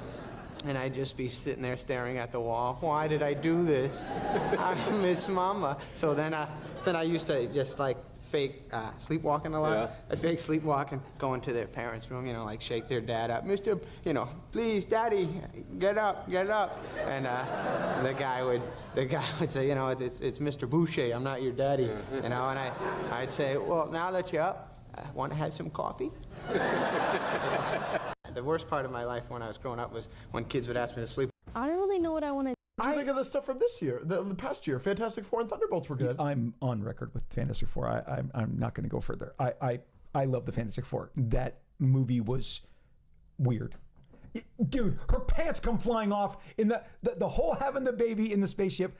And I'd just be sitting there staring at the wall. Why did I do this? I miss Mama. So then I used to just, like, fake sleepwalking a lot. Yeah. I'd fake sleepwalking, go into their parents' room, you know, like shake their dad up. Mr., you know, please, Daddy, get up, get up. And the guy would say, you know, it's Mr. Boucher, I'm not your daddy. You know, and I'd say, well, now that you're up, want to have some coffee? The worst part of my life when I was growing up was when kids would ask me to sleep. I don't really know what I want to. What do you think of the stuff from this year, the past year? Fantastic Four and Thunderbolts were good. I'm on record with Fantastic Four. I'm not going to go further. I love the Fantastic Four. That movie was weird. Dude, her pants come flying off in the whole having the baby in the spaceship.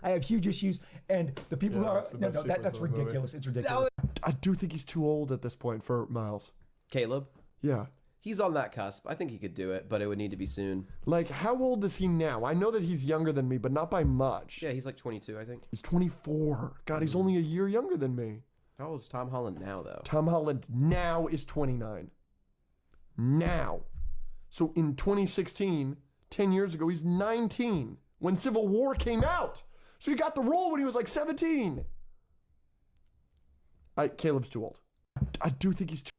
I have huge issues, and the people who are that's ridiculous. It's ridiculous. I do think he's too old at this point for Miles. Caleb? Yeah. He's on that cusp. I think he could do it, but it would need to be soon. Like, how old is he now? I know that he's younger than me, but not by much. Yeah, he's like 22, I think. He's 24. God, he's only a year younger than me. How old is Tom Holland now, though? Tom Holland now is 29. Now. So in 2016, 10 years ago, he's 19 when Civil War came out. So he got the role when he was like 17. Caleb's too old. I do think he's too...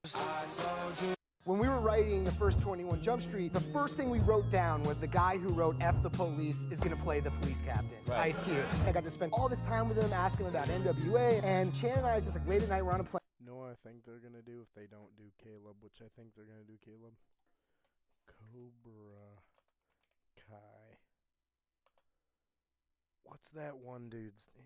When we were writing the first 21 Jump Street, the first thing we wrote down was the guy who wrote F the Police is gonna play the police captain, Ice Cube. I got to spend all this time with him, asking him about NWA, and Chan and I was just like late at night, we're on a plane. You know what I think they're gonna do if they don't do Caleb, which I think they're gonna do Caleb? Cobra Kai. What's that one dude's name?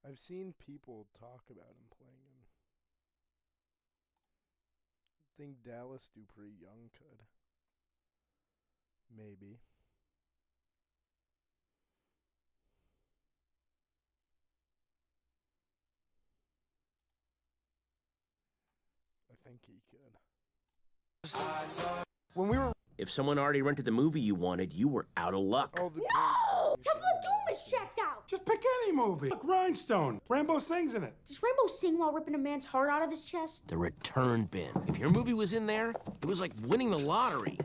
I've seen people talk about him playing him. I think Dallas Dupree Young could. Maybe. I think he could. When we were... If someone already rented the movie you wanted, you were out of luck. Oh, No! Temple of Doom is checked out! Just pick any movie. Look, Rhinestone. Rambo sings in it. Does Rainbow sing while ripping a man's heart out of his chest? The return bin. If your movie was in there, it was like winning the lottery.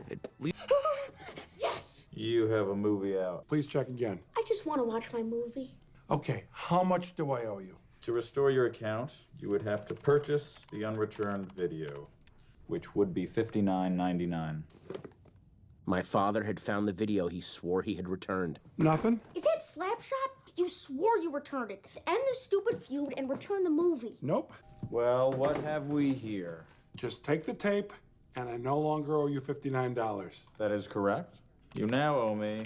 Yes! You have a movie out. Please check again. I just want to watch my movie. Okay, how much do I owe you? To restore your account, you would have to purchase the unreturned video, which would be $59.99. My father had found the video he swore he had returned. Nothing? Is that Slapshot? You swore you returned it. End the stupid feud and return the movie. Nope. Well, what have we here? Just take the tape, and I no longer owe you $59. That is correct. You now owe me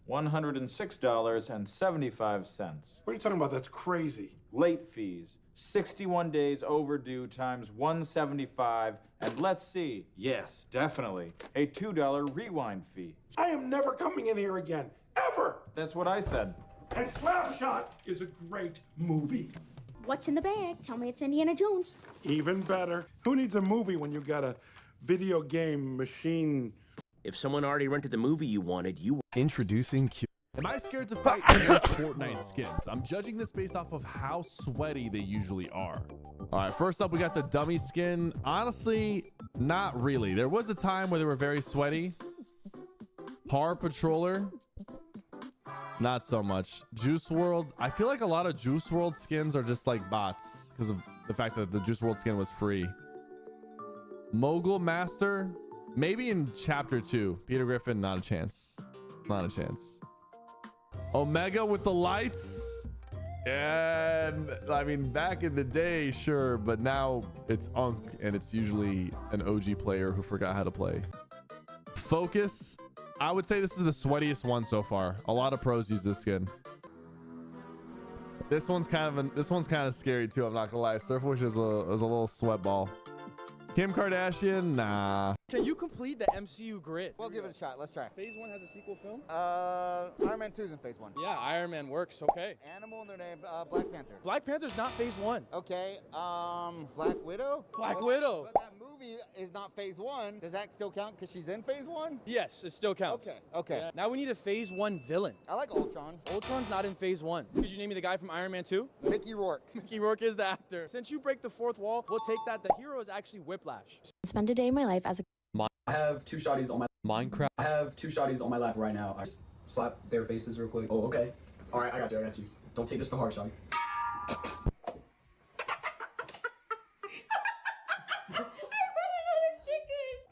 $106.75. What are you talking about? That's crazy. Late fees, 61 days overdue times 175, and let's see, yes, definitely, a $2 rewind fee. I am never coming in here again. Ever! That's what I said. And Slapshot is a great movie. What's in the bag? Tell me it's Indiana Jones. Even better. Who needs a movie when you got a video game machine? If someone already rented the movie you wanted, you were... Introducing Q. Am I scared to fight against Fortnite skins? I'm judging this based off of how sweaty they usually are. All right, first up, we got the dummy skin. Honestly, not really. There was a time where they were very sweaty. Par Patroller, not so much. Juice World, I feel like a lot of Juice World skins are just like bots because of the fact that the Juice World skin was free. Mogul Master, maybe in chapter 2. Peter Griffin, not a chance. Not a chance. Omega with the lights. And I mean, back in the day, sure, but now it's Unk, and it's usually an OG player who forgot how to play. Focus, I would say this is the sweatiest one so far. A lot of pros use this skin. This one's kind of scary too. I'm not gonna lie. Surfwish is a little sweat ball. Kim Kardashian, nah. Can you complete the MCU grid? We'll give it a shot. Let's try. Phase 1 has a sequel film? Iron Man 2's in Phase 1. Yeah, Iron Man works, okay. Animal in their name, Black Panther. Black Panther's not Phase 1. Okay, Black Widow? Black Widow. But that movie is not Phase 1. Does that still count because she's in Phase 1? Yes, it still counts. Okay. Yeah. Now we need a Phase 1 villain. I like Ultron. Ultron's not in Phase 1. Could you name me the guy from Iron Man 2? Mickey Rourke. Mickey Rourke is the actor. Since you break the fourth wall, we'll take that. The hero is actually Whiplash. Spend a day in my life as a I have two shotties on my Minecraft. I have two shotties on my lap right now. I just slap their faces real quick. Oh, okay. All right, I got you. Don't take this to heart, shotty.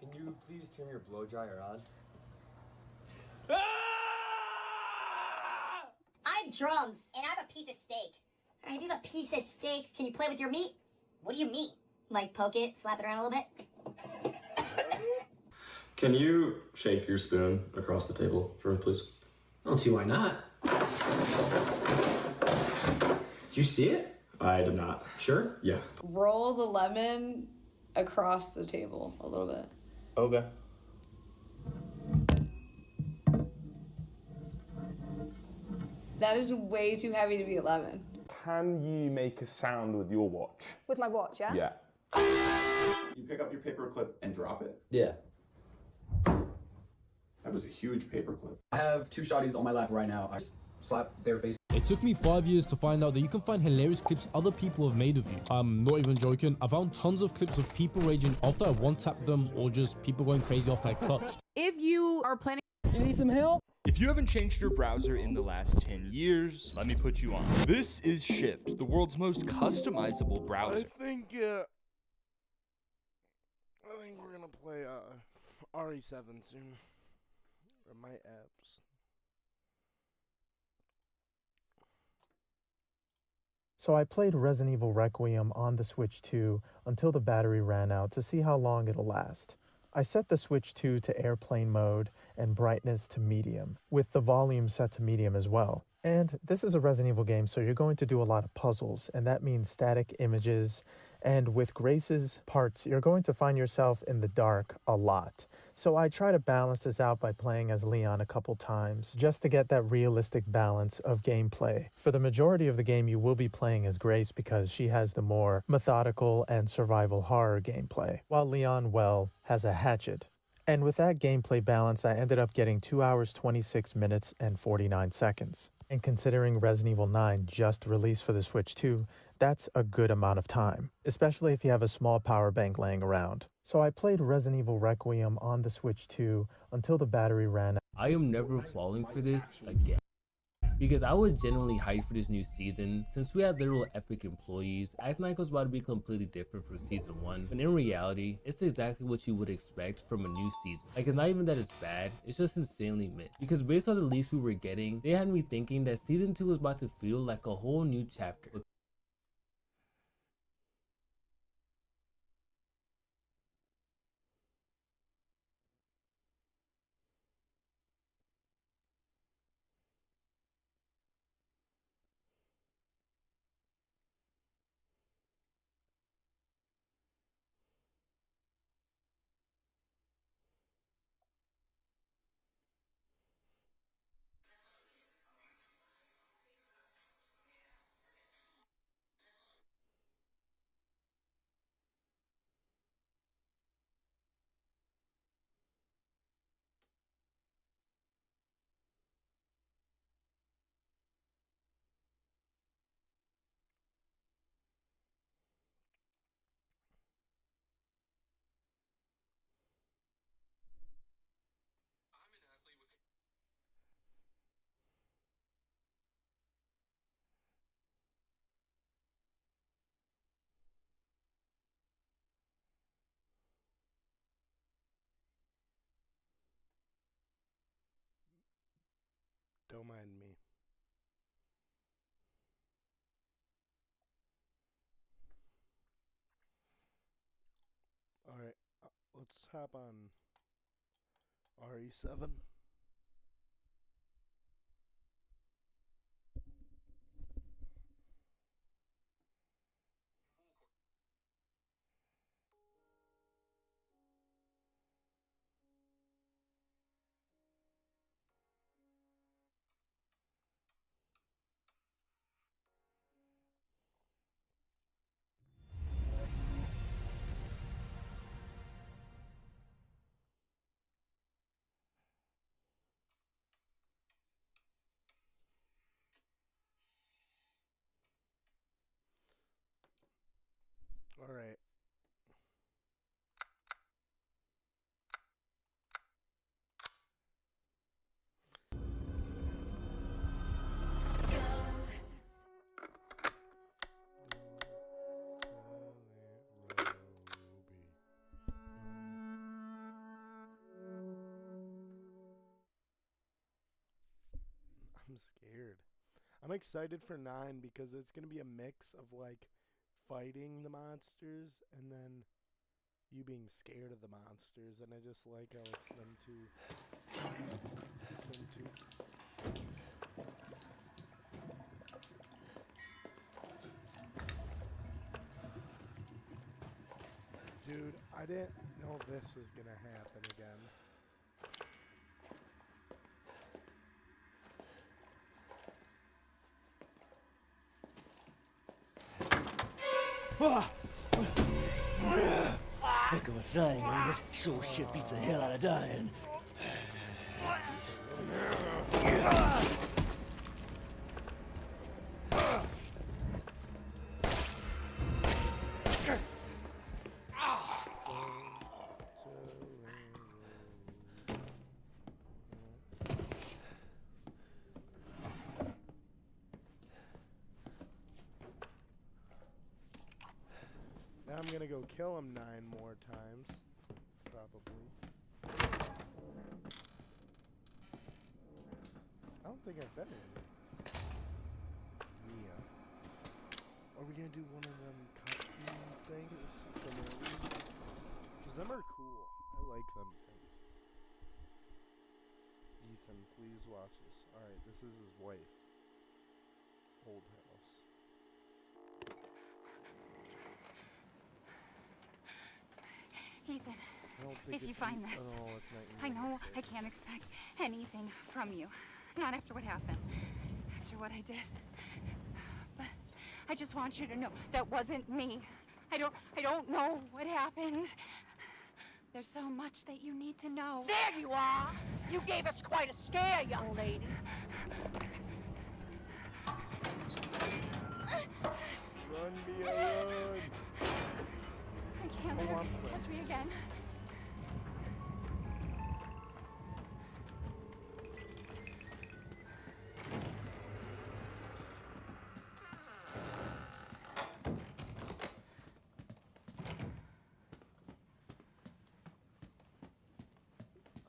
Can you please turn your blow dryer on? I have drums, and I have a piece of steak. All right, if you have a piece of steak, can you play with your meat? What do you meat? Like poke it, slap it around a little bit? Can you shake your spoon across the table for me, please? I don't see why not. Did you see it? I did not. Sure? Yeah. Roll the lemon across the table a little bit. Okay. That is way too heavy to be a lemon. Can you make a sound with your watch? With my watch, yeah? Yeah. You pick up your paperclip and drop it? Yeah. That was a huge paperclip. I have two shotties on my lap right now. I just slap their face. It took me 5 years to find out that you can find hilarious clips other people have made of you. I'm not even joking. I found tons of clips of people raging after I one-tapped them or just people going crazy after I clutched. If you are planning... You need some help? If you haven't changed your browser in the last 10 years, let me put you on. This is Shift, the world's most customizable browser. I think we're gonna play RE7 soon. Or my apps. So I played Resident Evil Requiem on the Switch 2 until the battery ran out to see how long it'll last. I set the Switch 2 to airplane mode and brightness to medium, with the volume set to medium as well. And this is a Resident Evil game, so you're going to do a lot of puzzles, and that means static images. And with Grace's parts, you're going to find yourself in the dark a lot. So I try to balance this out by playing as Leon a couple times, just to get that realistic balance of gameplay. For the majority of the game, you will be playing as Grace because she has the more methodical and survival horror gameplay, while Leon, well, has a hatchet. And with that gameplay balance, I ended up getting 2 hours, 26 minutes, and 49 seconds. And considering Resident Evil 9 just released for the Switch 2, that's a good amount of time, especially if you have a small power bank laying around. So I played Resident Evil Requiem on the Switch 2 until the battery ran out. I am never falling for this again. Because I was genuinely hyped for this new season, since we had literal epic employees, acting like it was about to be completely different from season 1, when in reality, it's exactly what you would expect from a new season. Like, it's not even that it's bad, it's just insanely mid. Because based on the leaks we were getting, they had me thinking that season 2 was about to feel like a whole new chapter. Don't mind me. Alright, let's hop on RE7. All right. I'm scared. I'm excited for 9 because it's going to be a mix of like fighting the monsters and then you being scared of the monsters, and I just like how it's them two. Dude, I didn't know this was going to happen again. Heck of a thing, ain't it? Sure shit beats the hell out of dying. Now I'm gonna go kill him 9 more times, probably. I don't think I've been in Mia. Are we gonna do one of them cutscene things from early? Because them are cool. I like them things. Ethan, please watch this. Alright, this is his wife. Old house. Ethan, I don't think if you it's find me. this, Oh, it's not you. I know I can't expect anything from you. Not after what happened, after what I did. But I just want you to know that wasn't me. I don't know what happened. There's so much that you need to know. There you are! You gave us quite a scare, young lady. Run, Mia, run! I can't let her catch me again.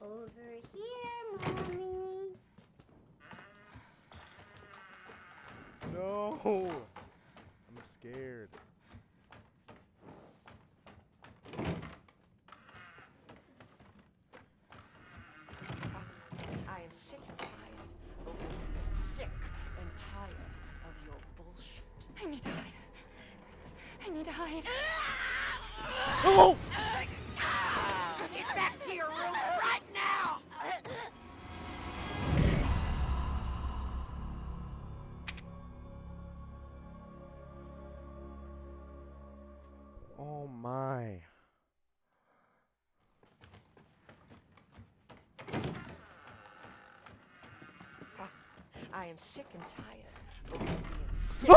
Over here, Mommy. No! I'm scared. I am sick and tired. Sick and tired of your bullshit. I need to hide. I need to hide. Oh! Get back to your room right now! Oh my. I am sick and tired of you being sick.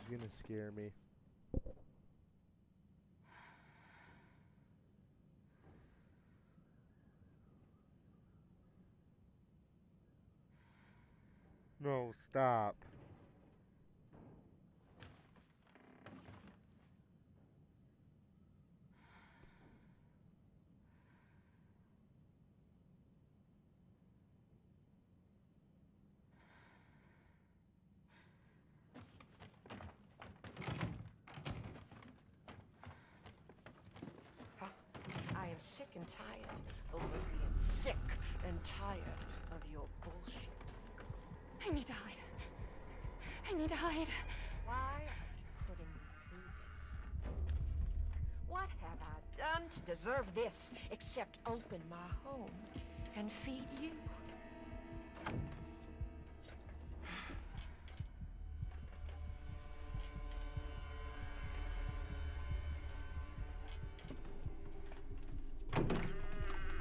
She's gonna scare me. No, stop. am sick and tired over being sick and tired of your bullshit. I need to hide. I need to hide. Why are you putting me through this? What have I done to deserve this except open my home and feed you?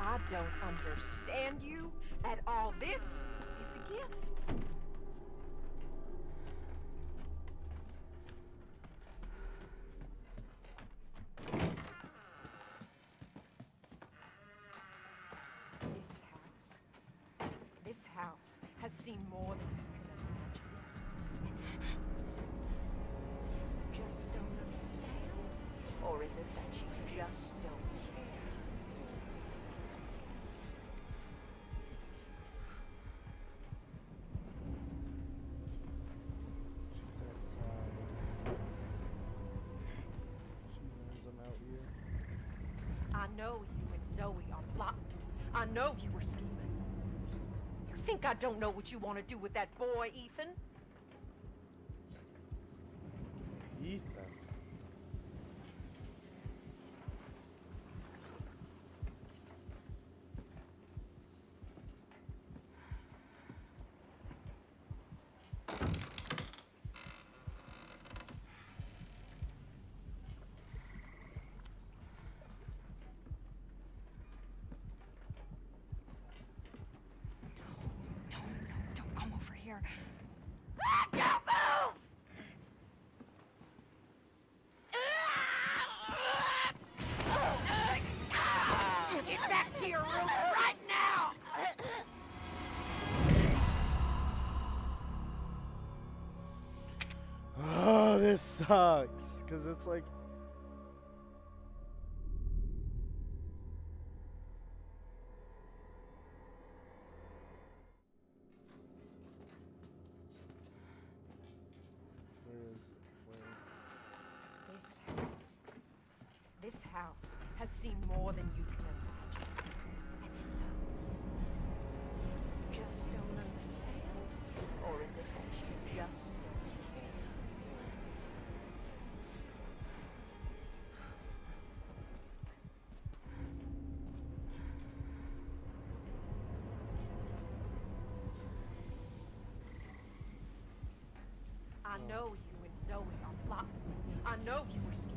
I don't understand you at all. This is a gift. This house has seen more than you can imagine. Just don't understand? Or is it that you just don't care? She's outside. She knows I'm out here. I know you and Zoe are plotting. I know you were scheming. You think I don't know what you want to do with that boy, Ethan? Ethan. Don't come over here. Don't move! Get back to your room right now! Oh, this sucks. Because it's like. Where is it? Where? This house has seen more than you can imagine. And it knows. Just don't understand? Or is it that you just don't care? I know you and Zoe are plotting. I know you were scheming.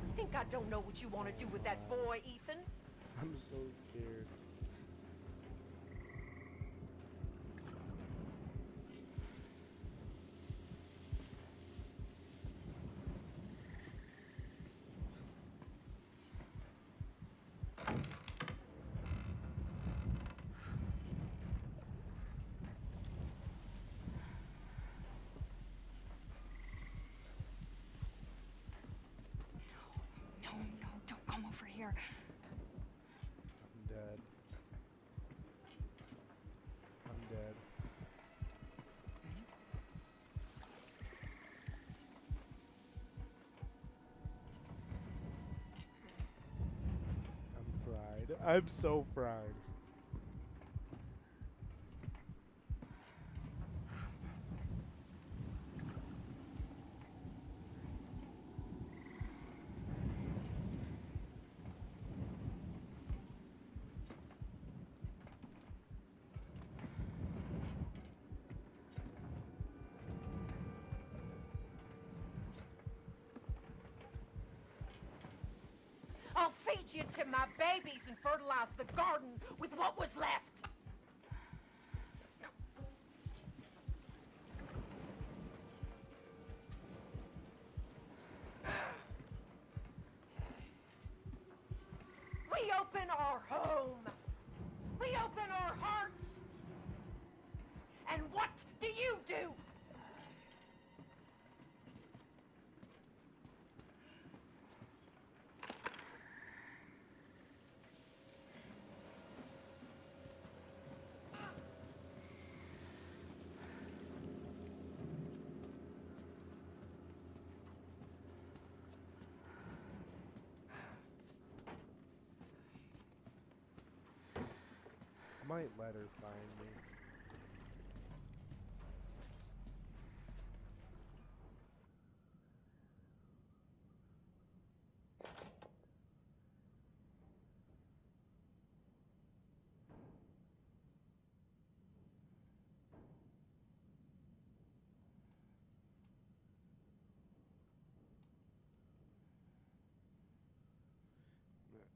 You think I don't know what you want to do with that boy, Ethan? I'm so scared. No, don't come over here. I'm dead. I'm dead. I'm fried. I'm so fried. I'll feed you to my babies and fertilize the garden with what was left. We open our home. We open our hearts. And what do you do? might let her find me.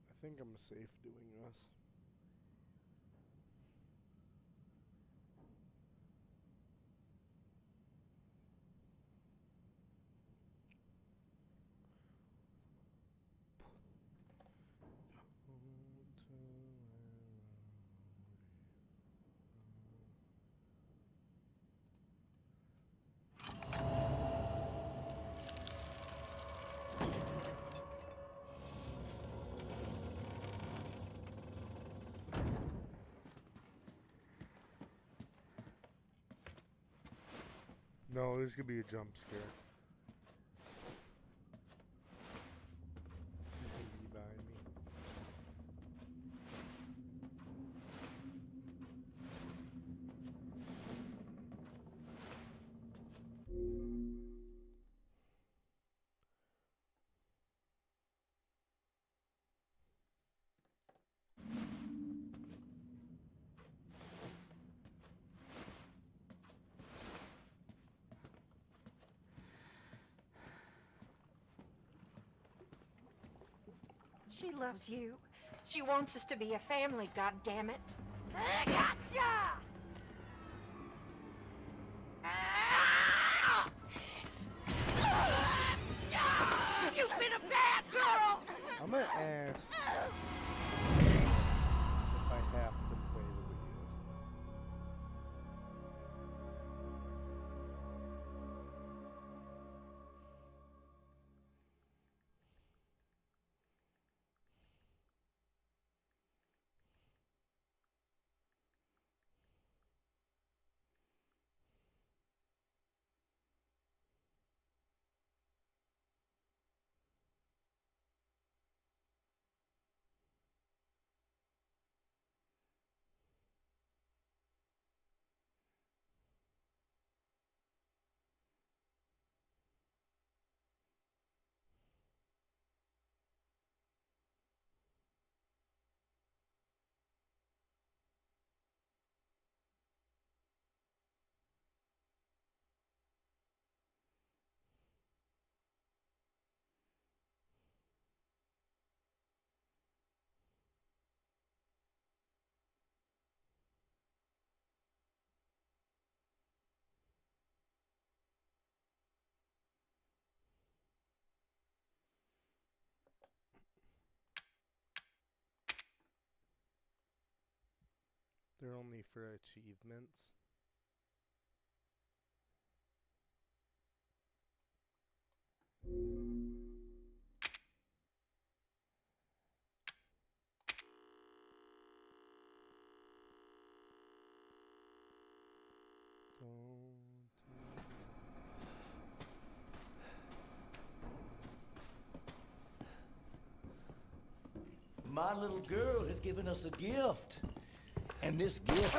I think I'm safe doing this. No, this could be a jump scare. She's gonna be behind me. She loves you. She wants us to be a family, goddammit. Gotcha! You've been a bad girl! I'm gonna ask if I have to play the videos. They're only for achievements. My little girl has given us a gift. And this gift...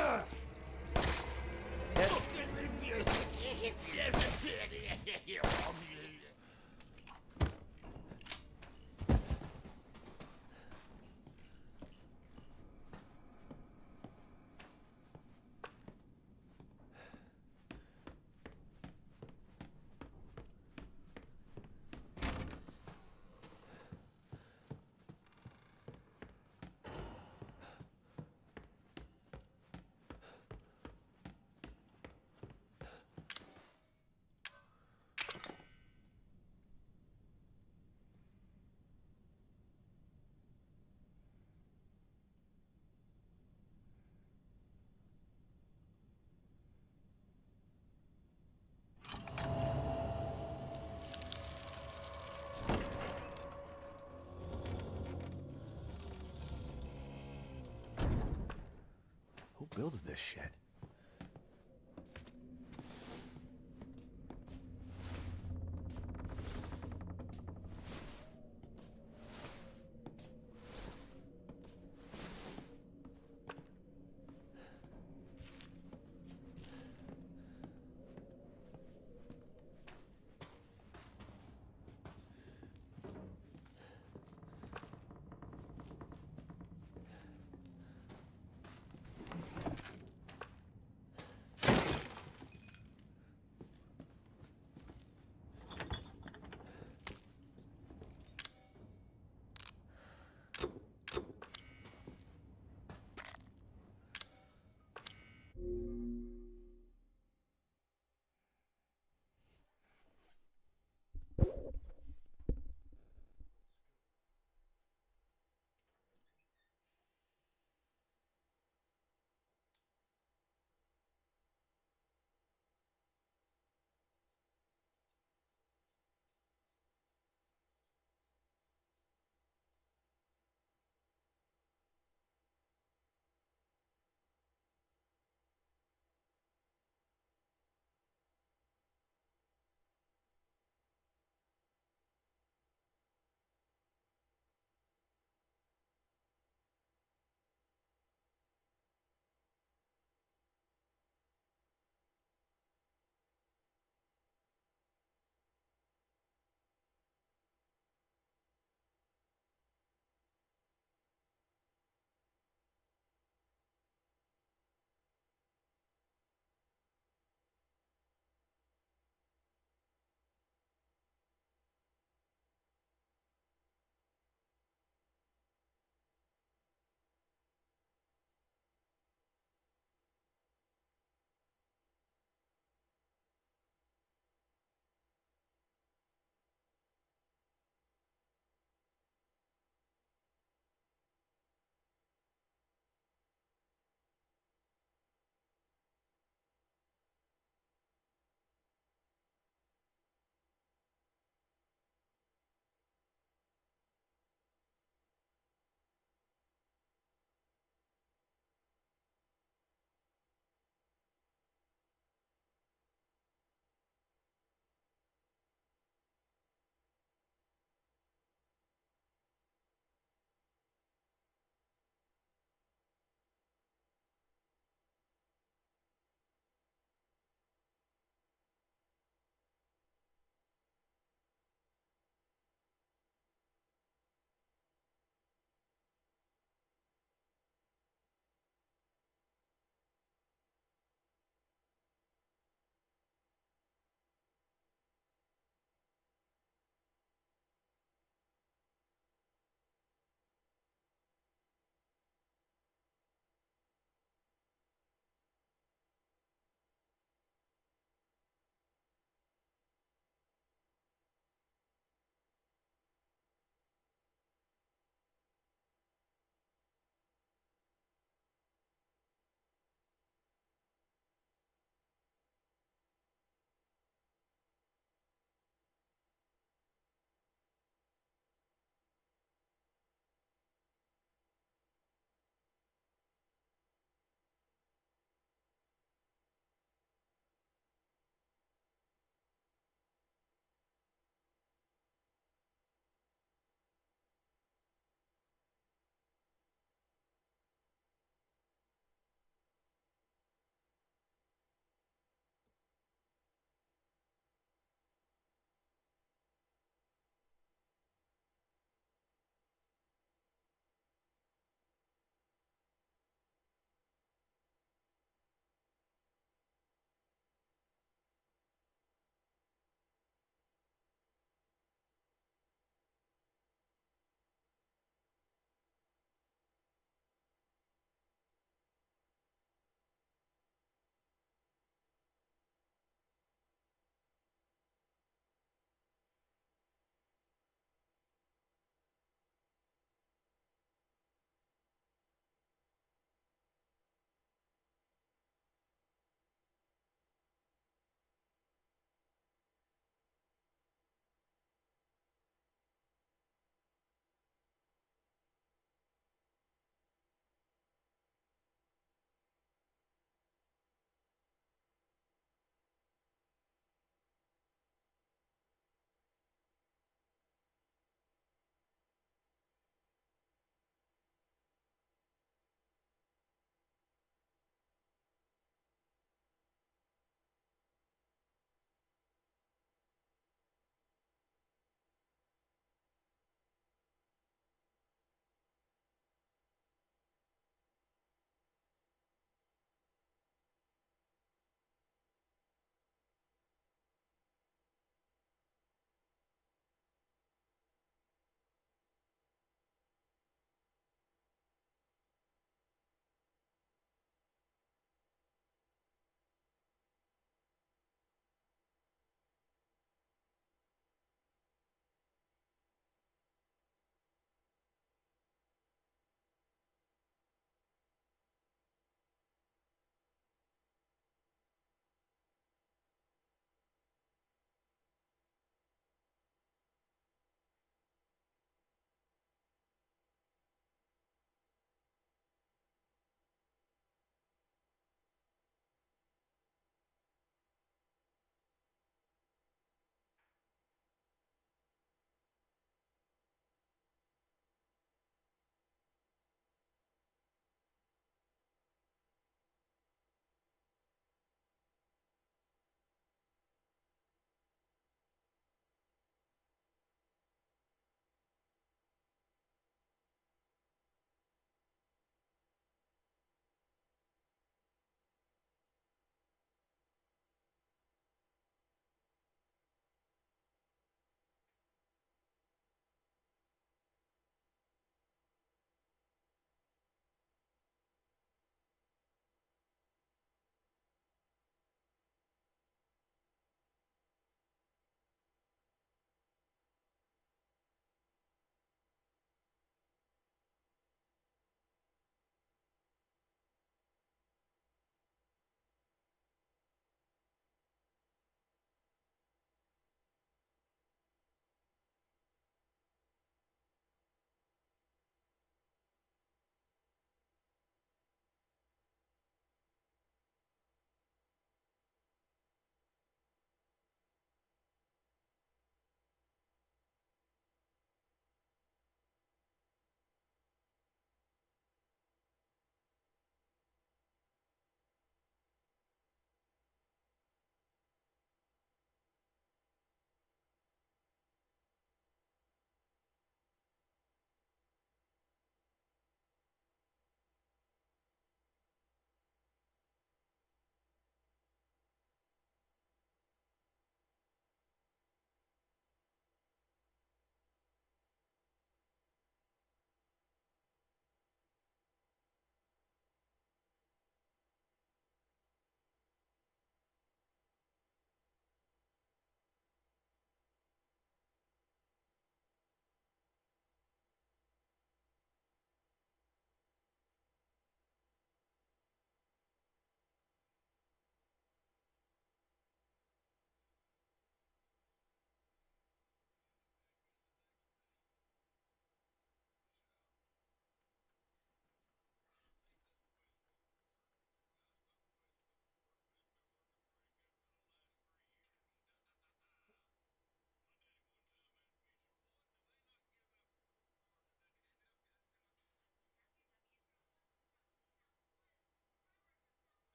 Who builds this shit?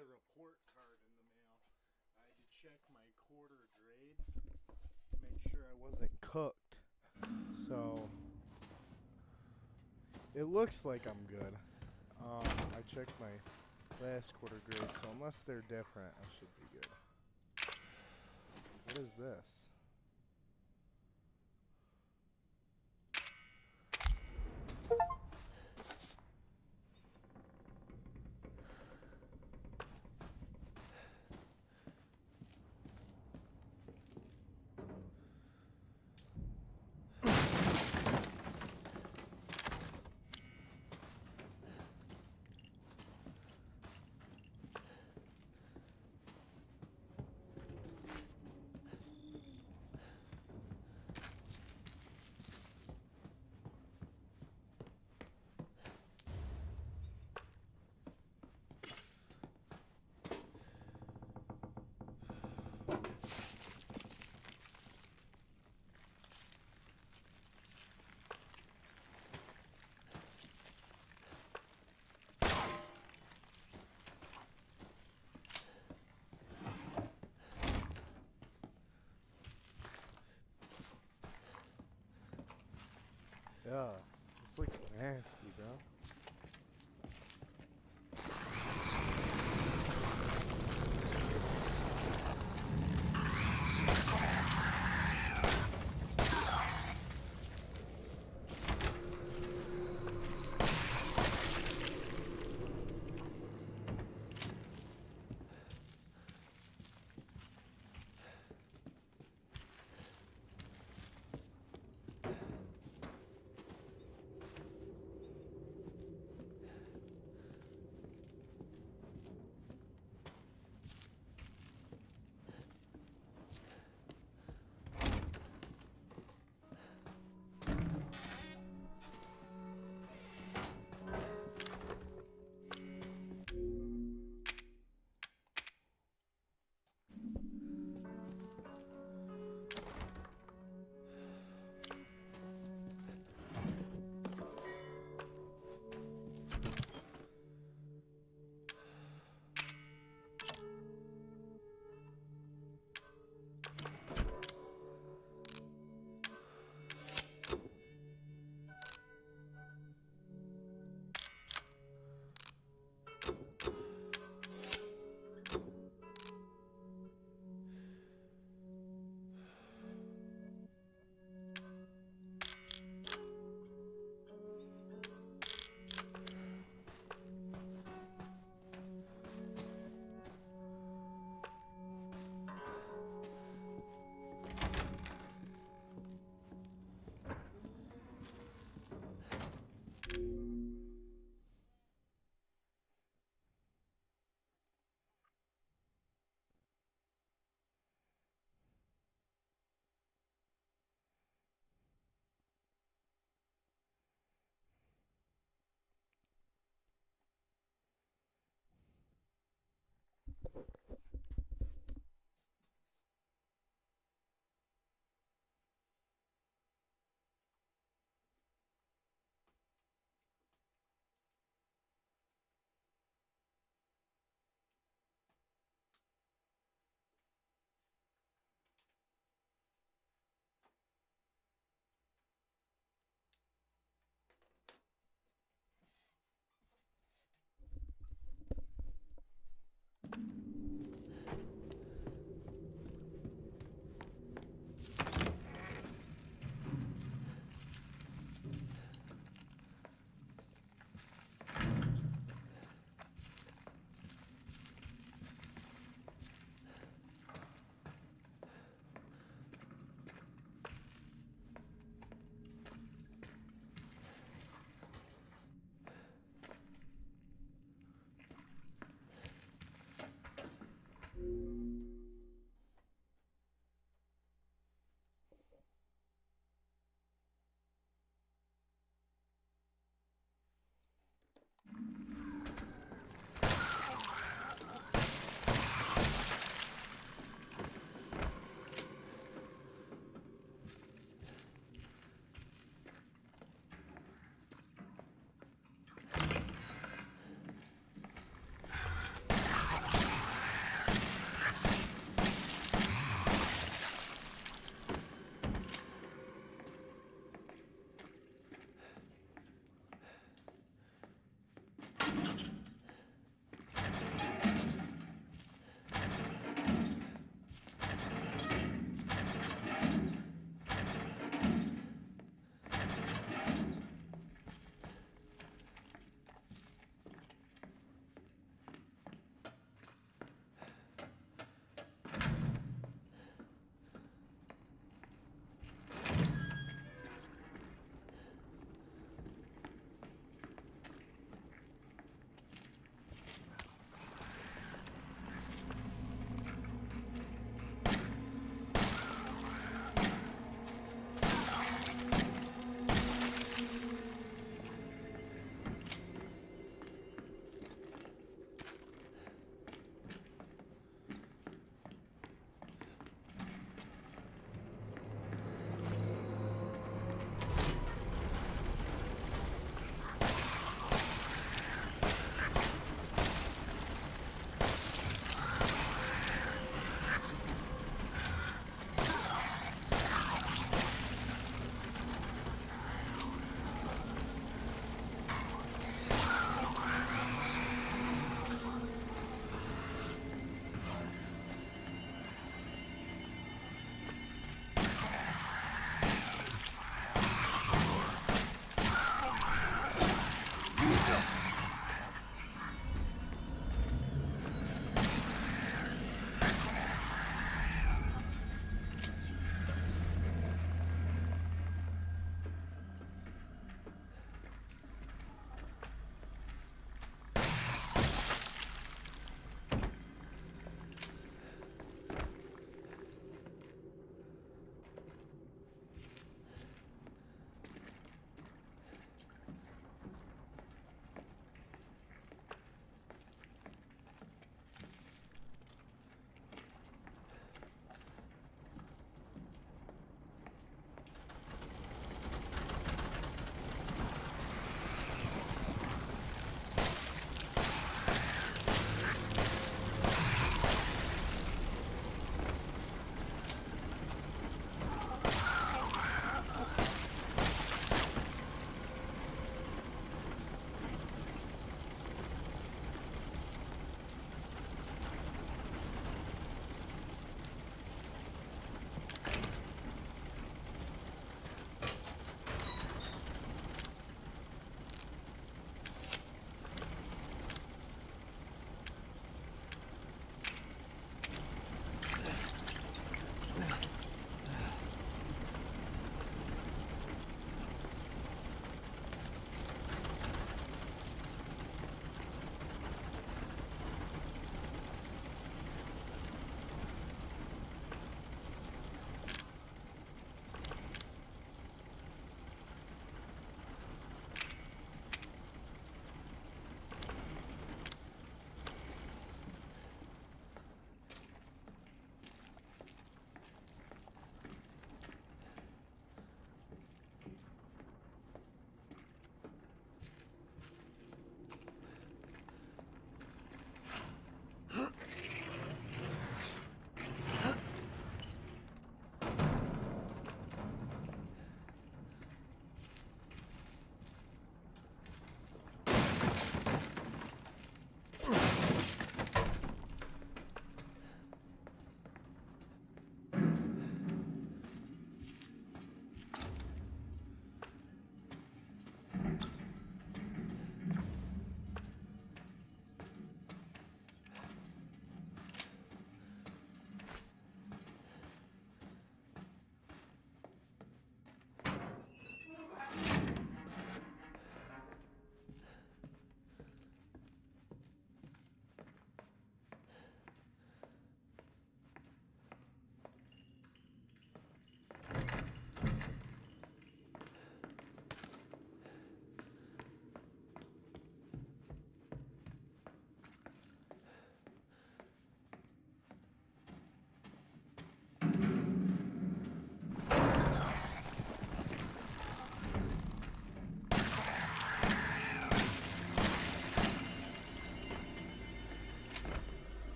the report card in the mail. I had to check my quarter grades, make sure I wasn't cooked. So it looks like I'm good. I checked my last quarter grade, so unless they're different, I should be good. What is this? Yeah, this looks nasty, bro.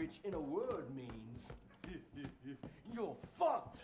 which in a word means you're fucked.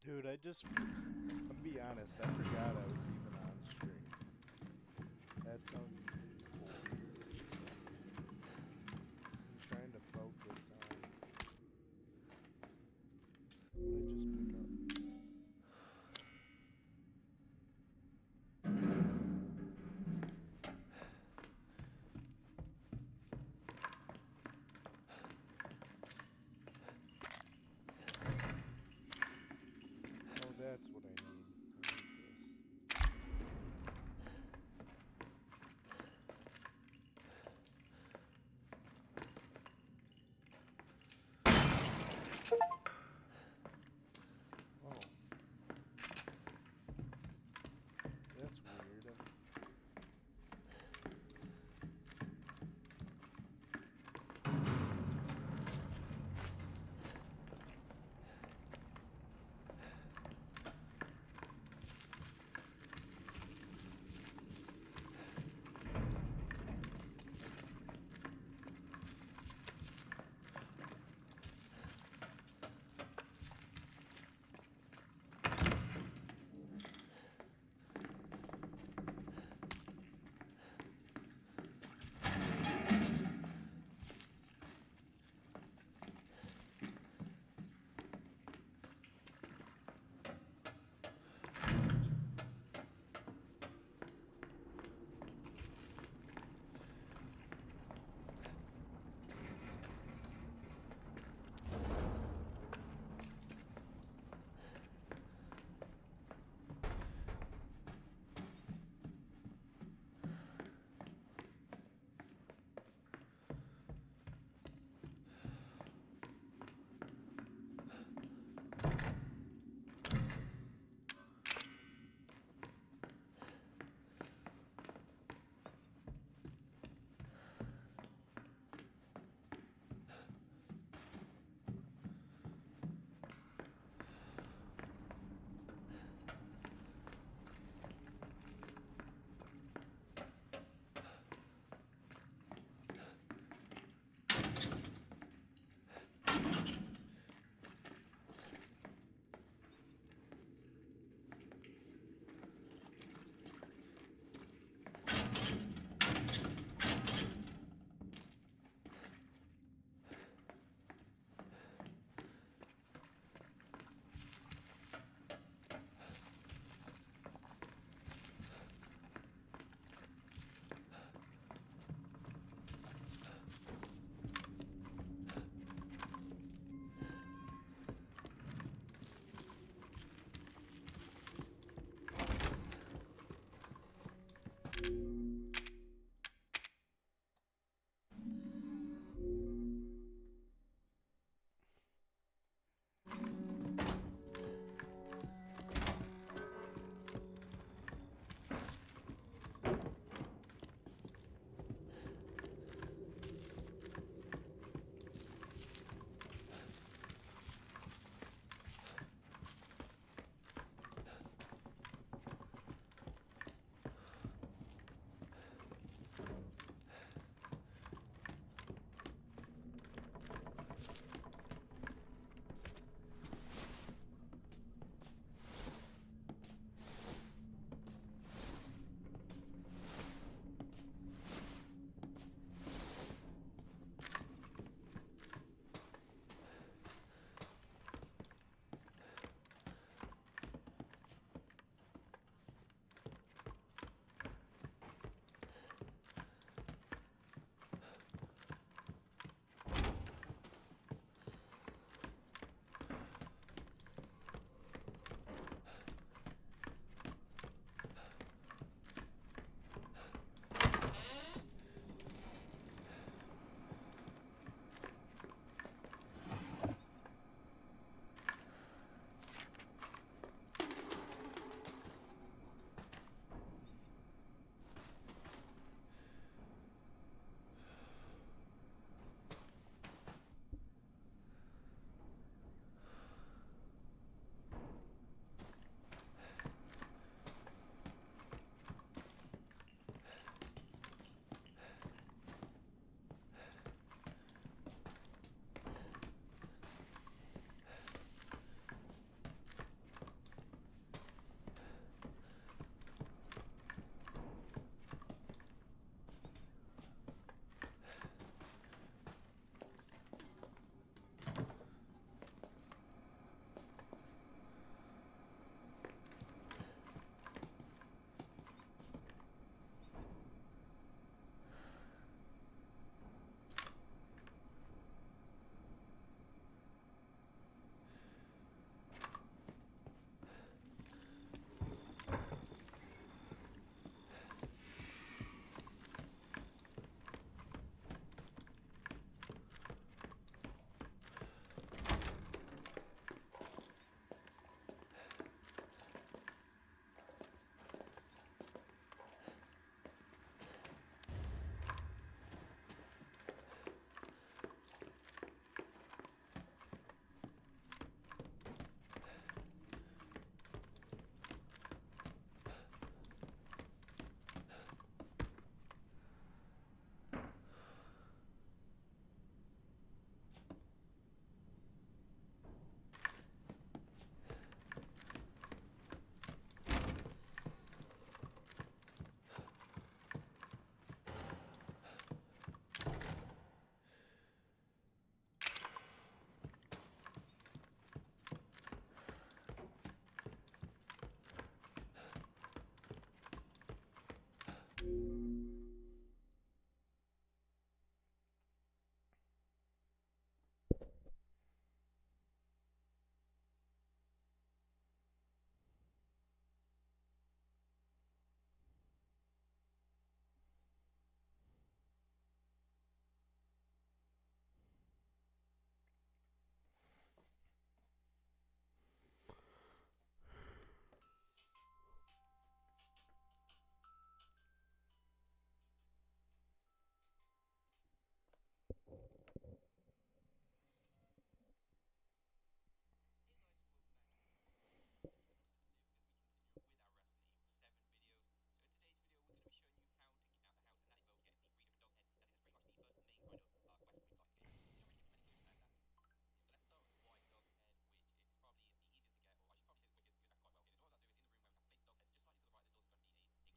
Dude, I'm gonna be honest, I forgot I was even on stream. That's how cool. I'm trying to focus on what I just pick up. Oh, that's what I need. I need this.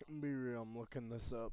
Be real, I'm looking this up.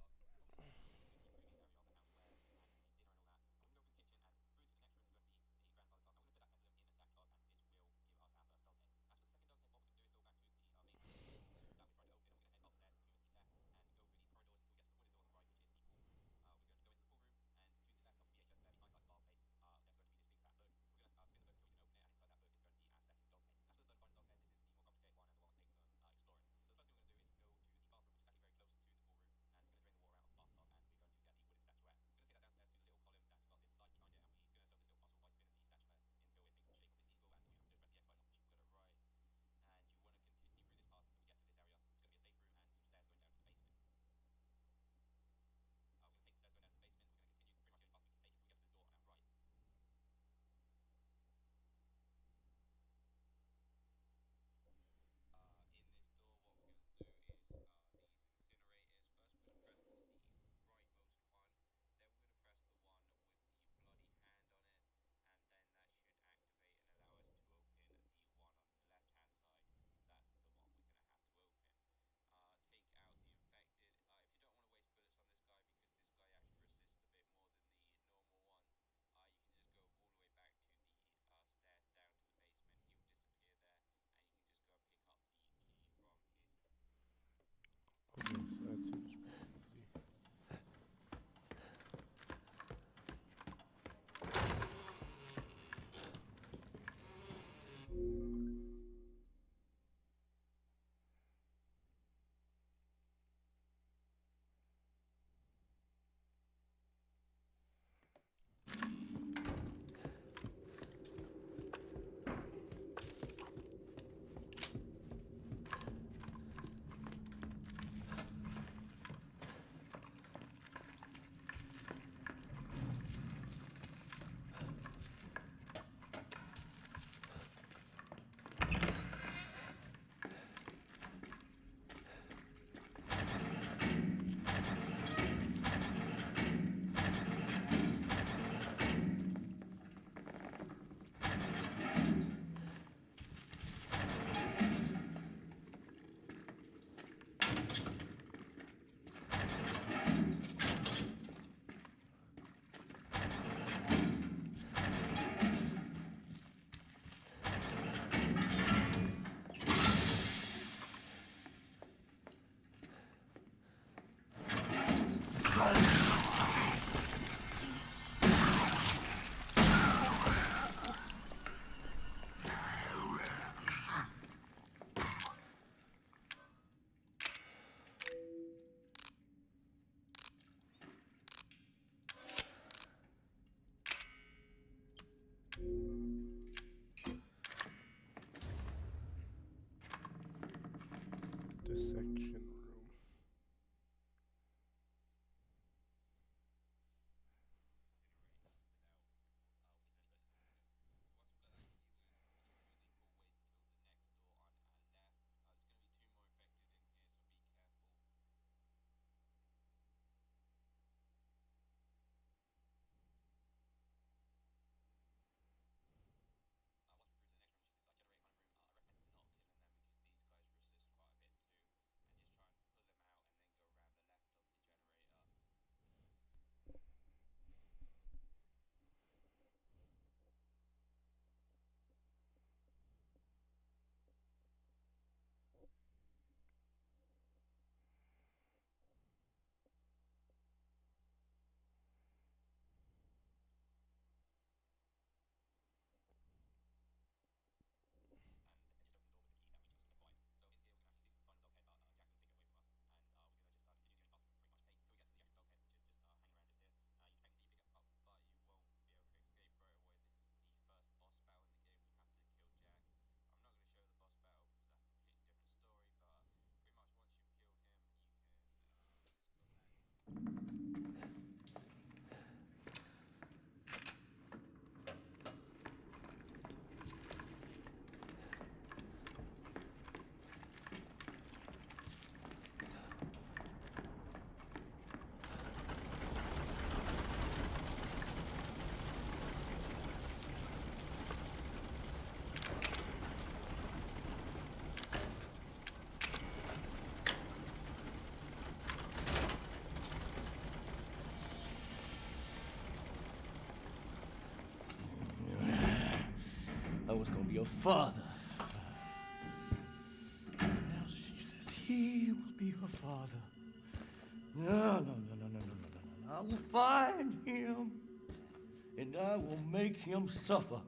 I was gonna be a father. Now she says he will be her father. No. I will find him, and I will make him suffer.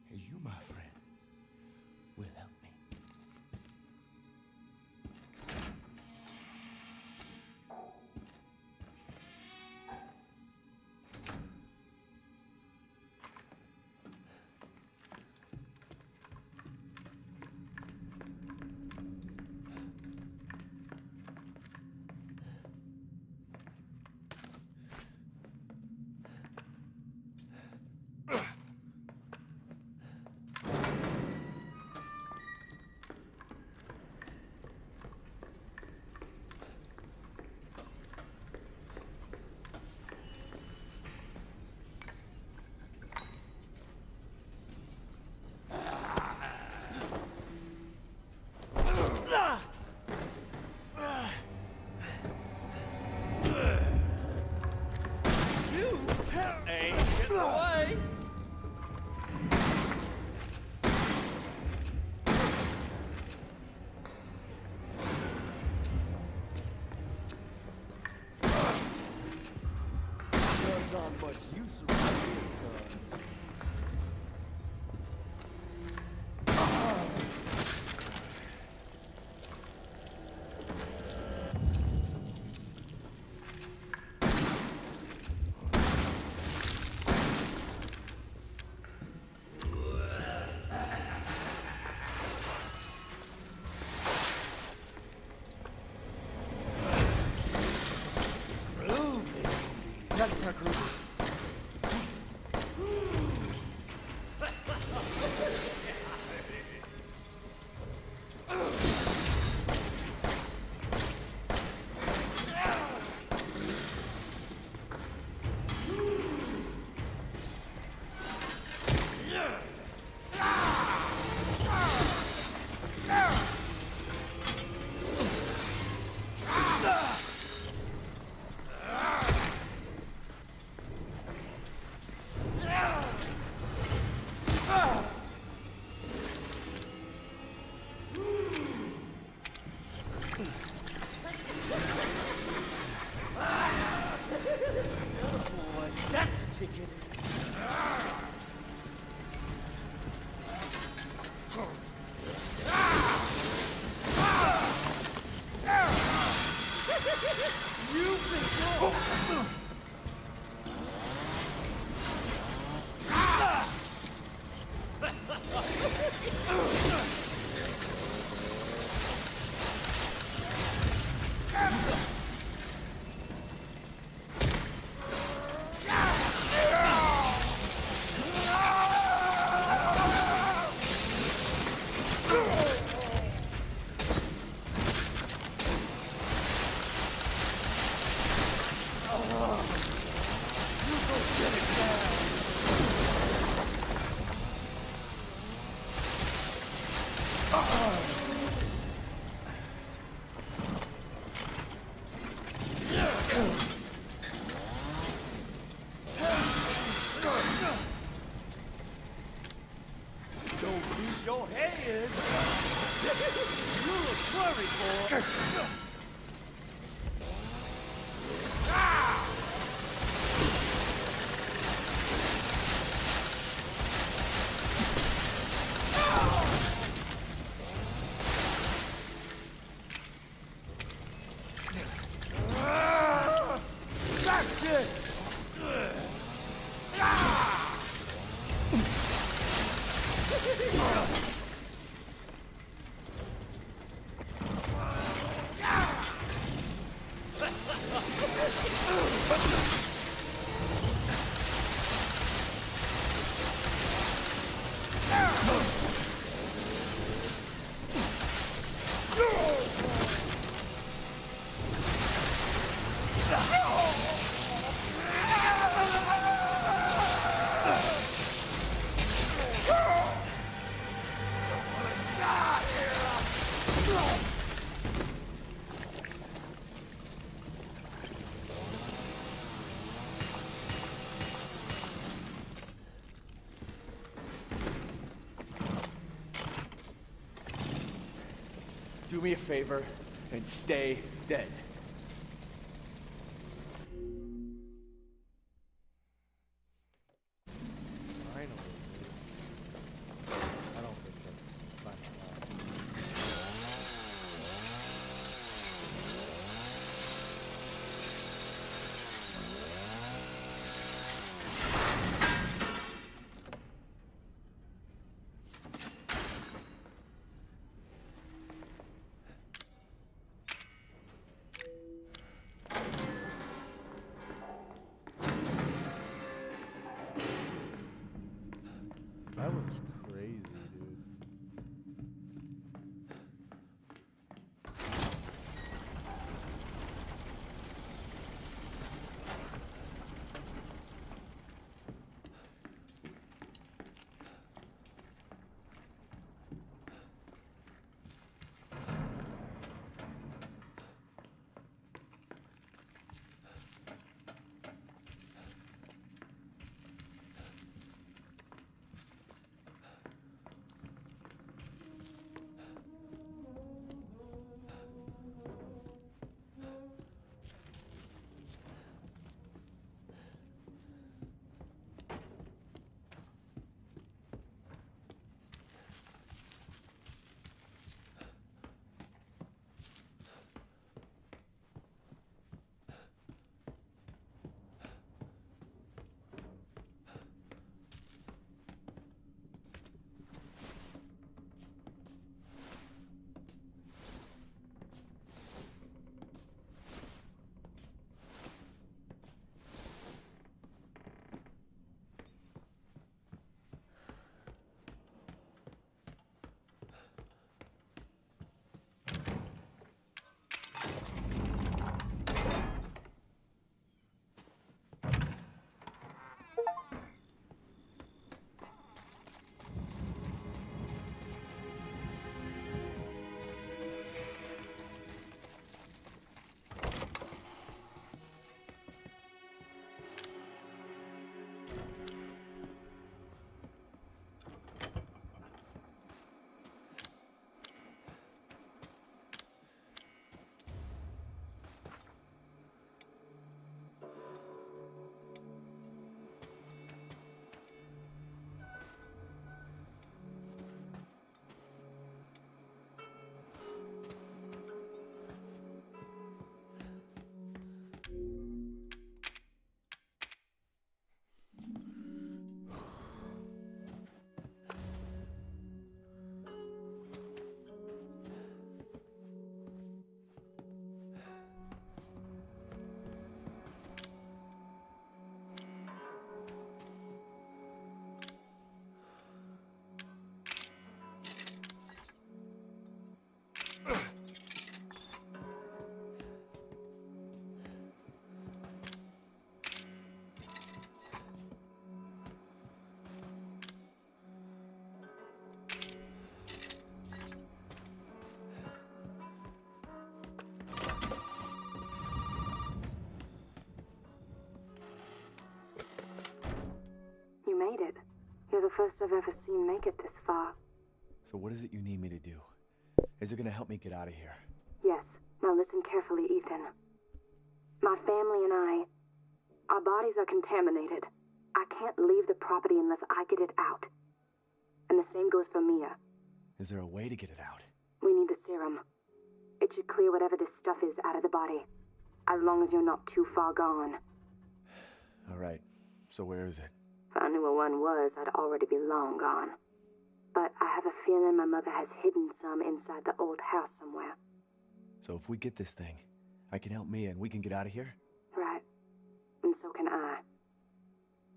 And you, my friend, will help me. Not much use around here, son. Don't lose your head. You look worried, boy. That's it. me a favor and stay dead. Finally, dude. I don't think that's final. That was crazy, dude. You made it. You're the first I've ever seen make it this far. So what is it you need me to do? Is it gonna help me get out of here? Yes. Now listen carefully, Ethan. My family and our bodies are contaminated. I can't leave the property unless I get it out. And the same goes for Mia. Is there a way to get it out? We need the serum. It should clear whatever this stuff is out of the body. As long as you're not too far gone. All right. So where is it? If I knew where one was, I'd already be long gone. But I have a feeling my mother has hidden some inside the old house somewhere. So if we get this thing, I can help Mia and we can get out of here? Right. And so can I.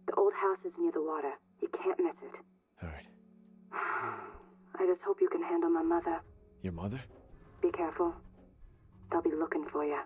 The old house is near the water. You can't miss it. All right. I just hope you can handle my mother. Your mother? Be careful. They'll be looking for you.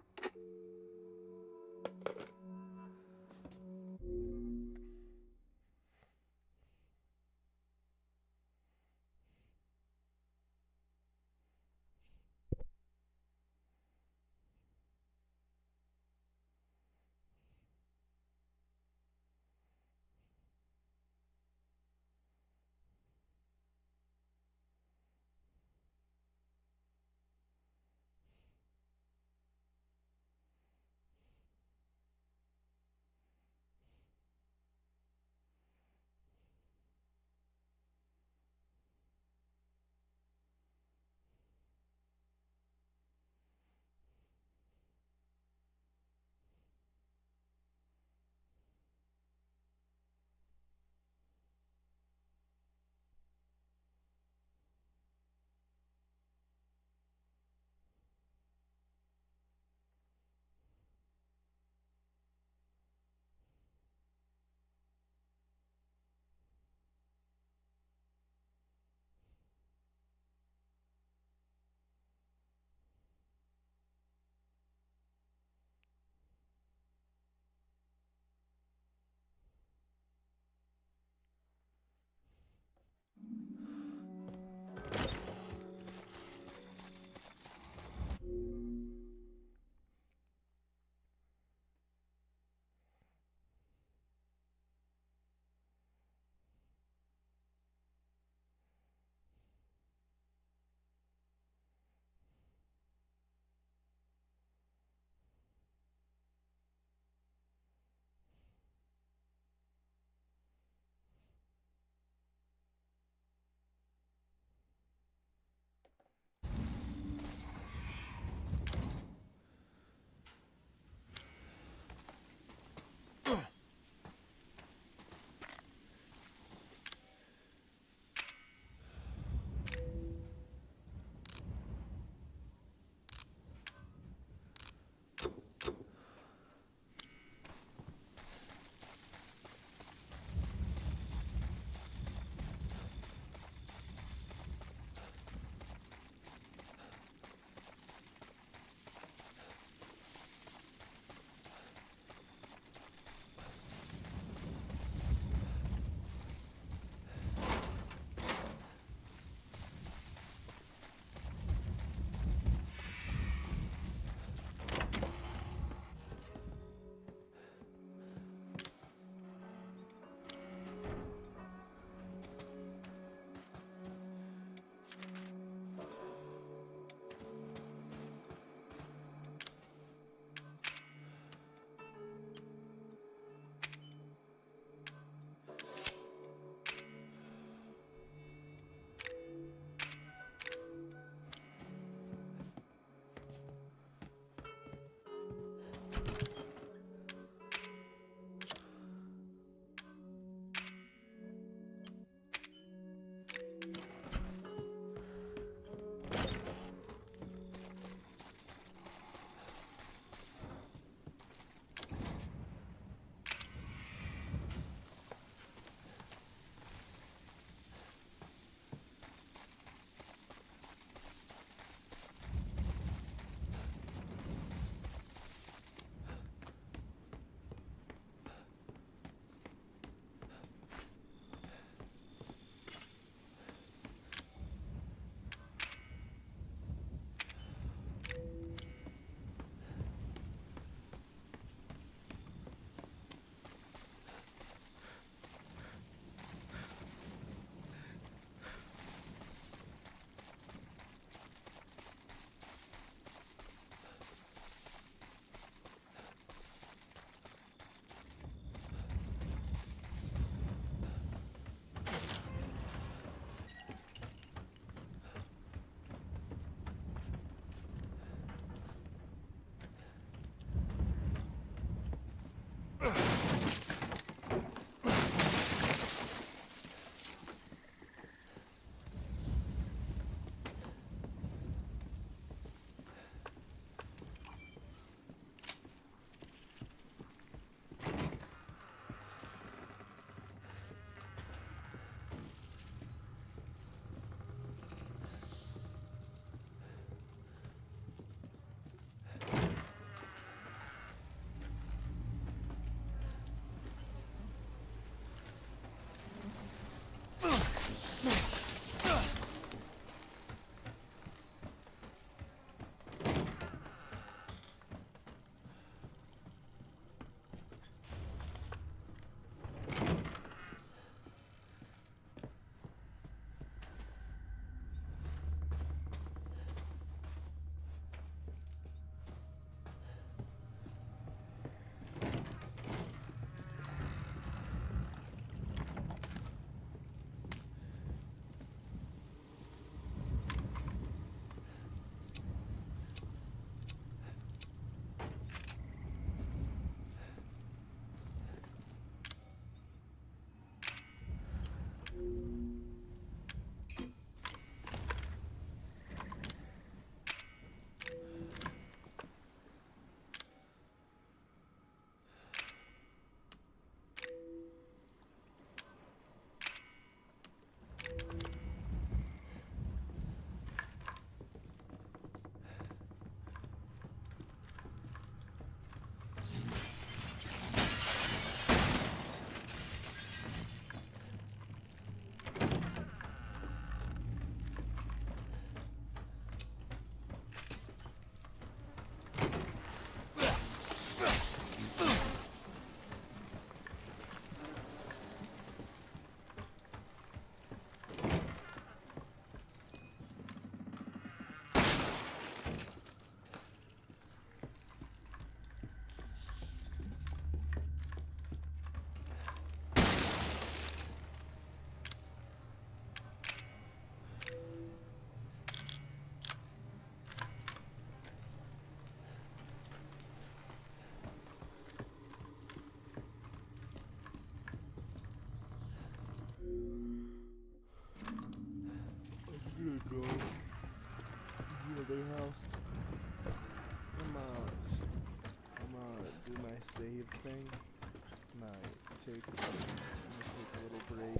take a little break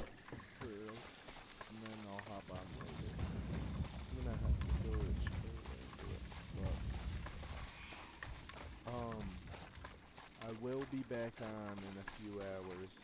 first, and then I'll hop on later. I'm gonna have to go to but I will be back on in a few hours.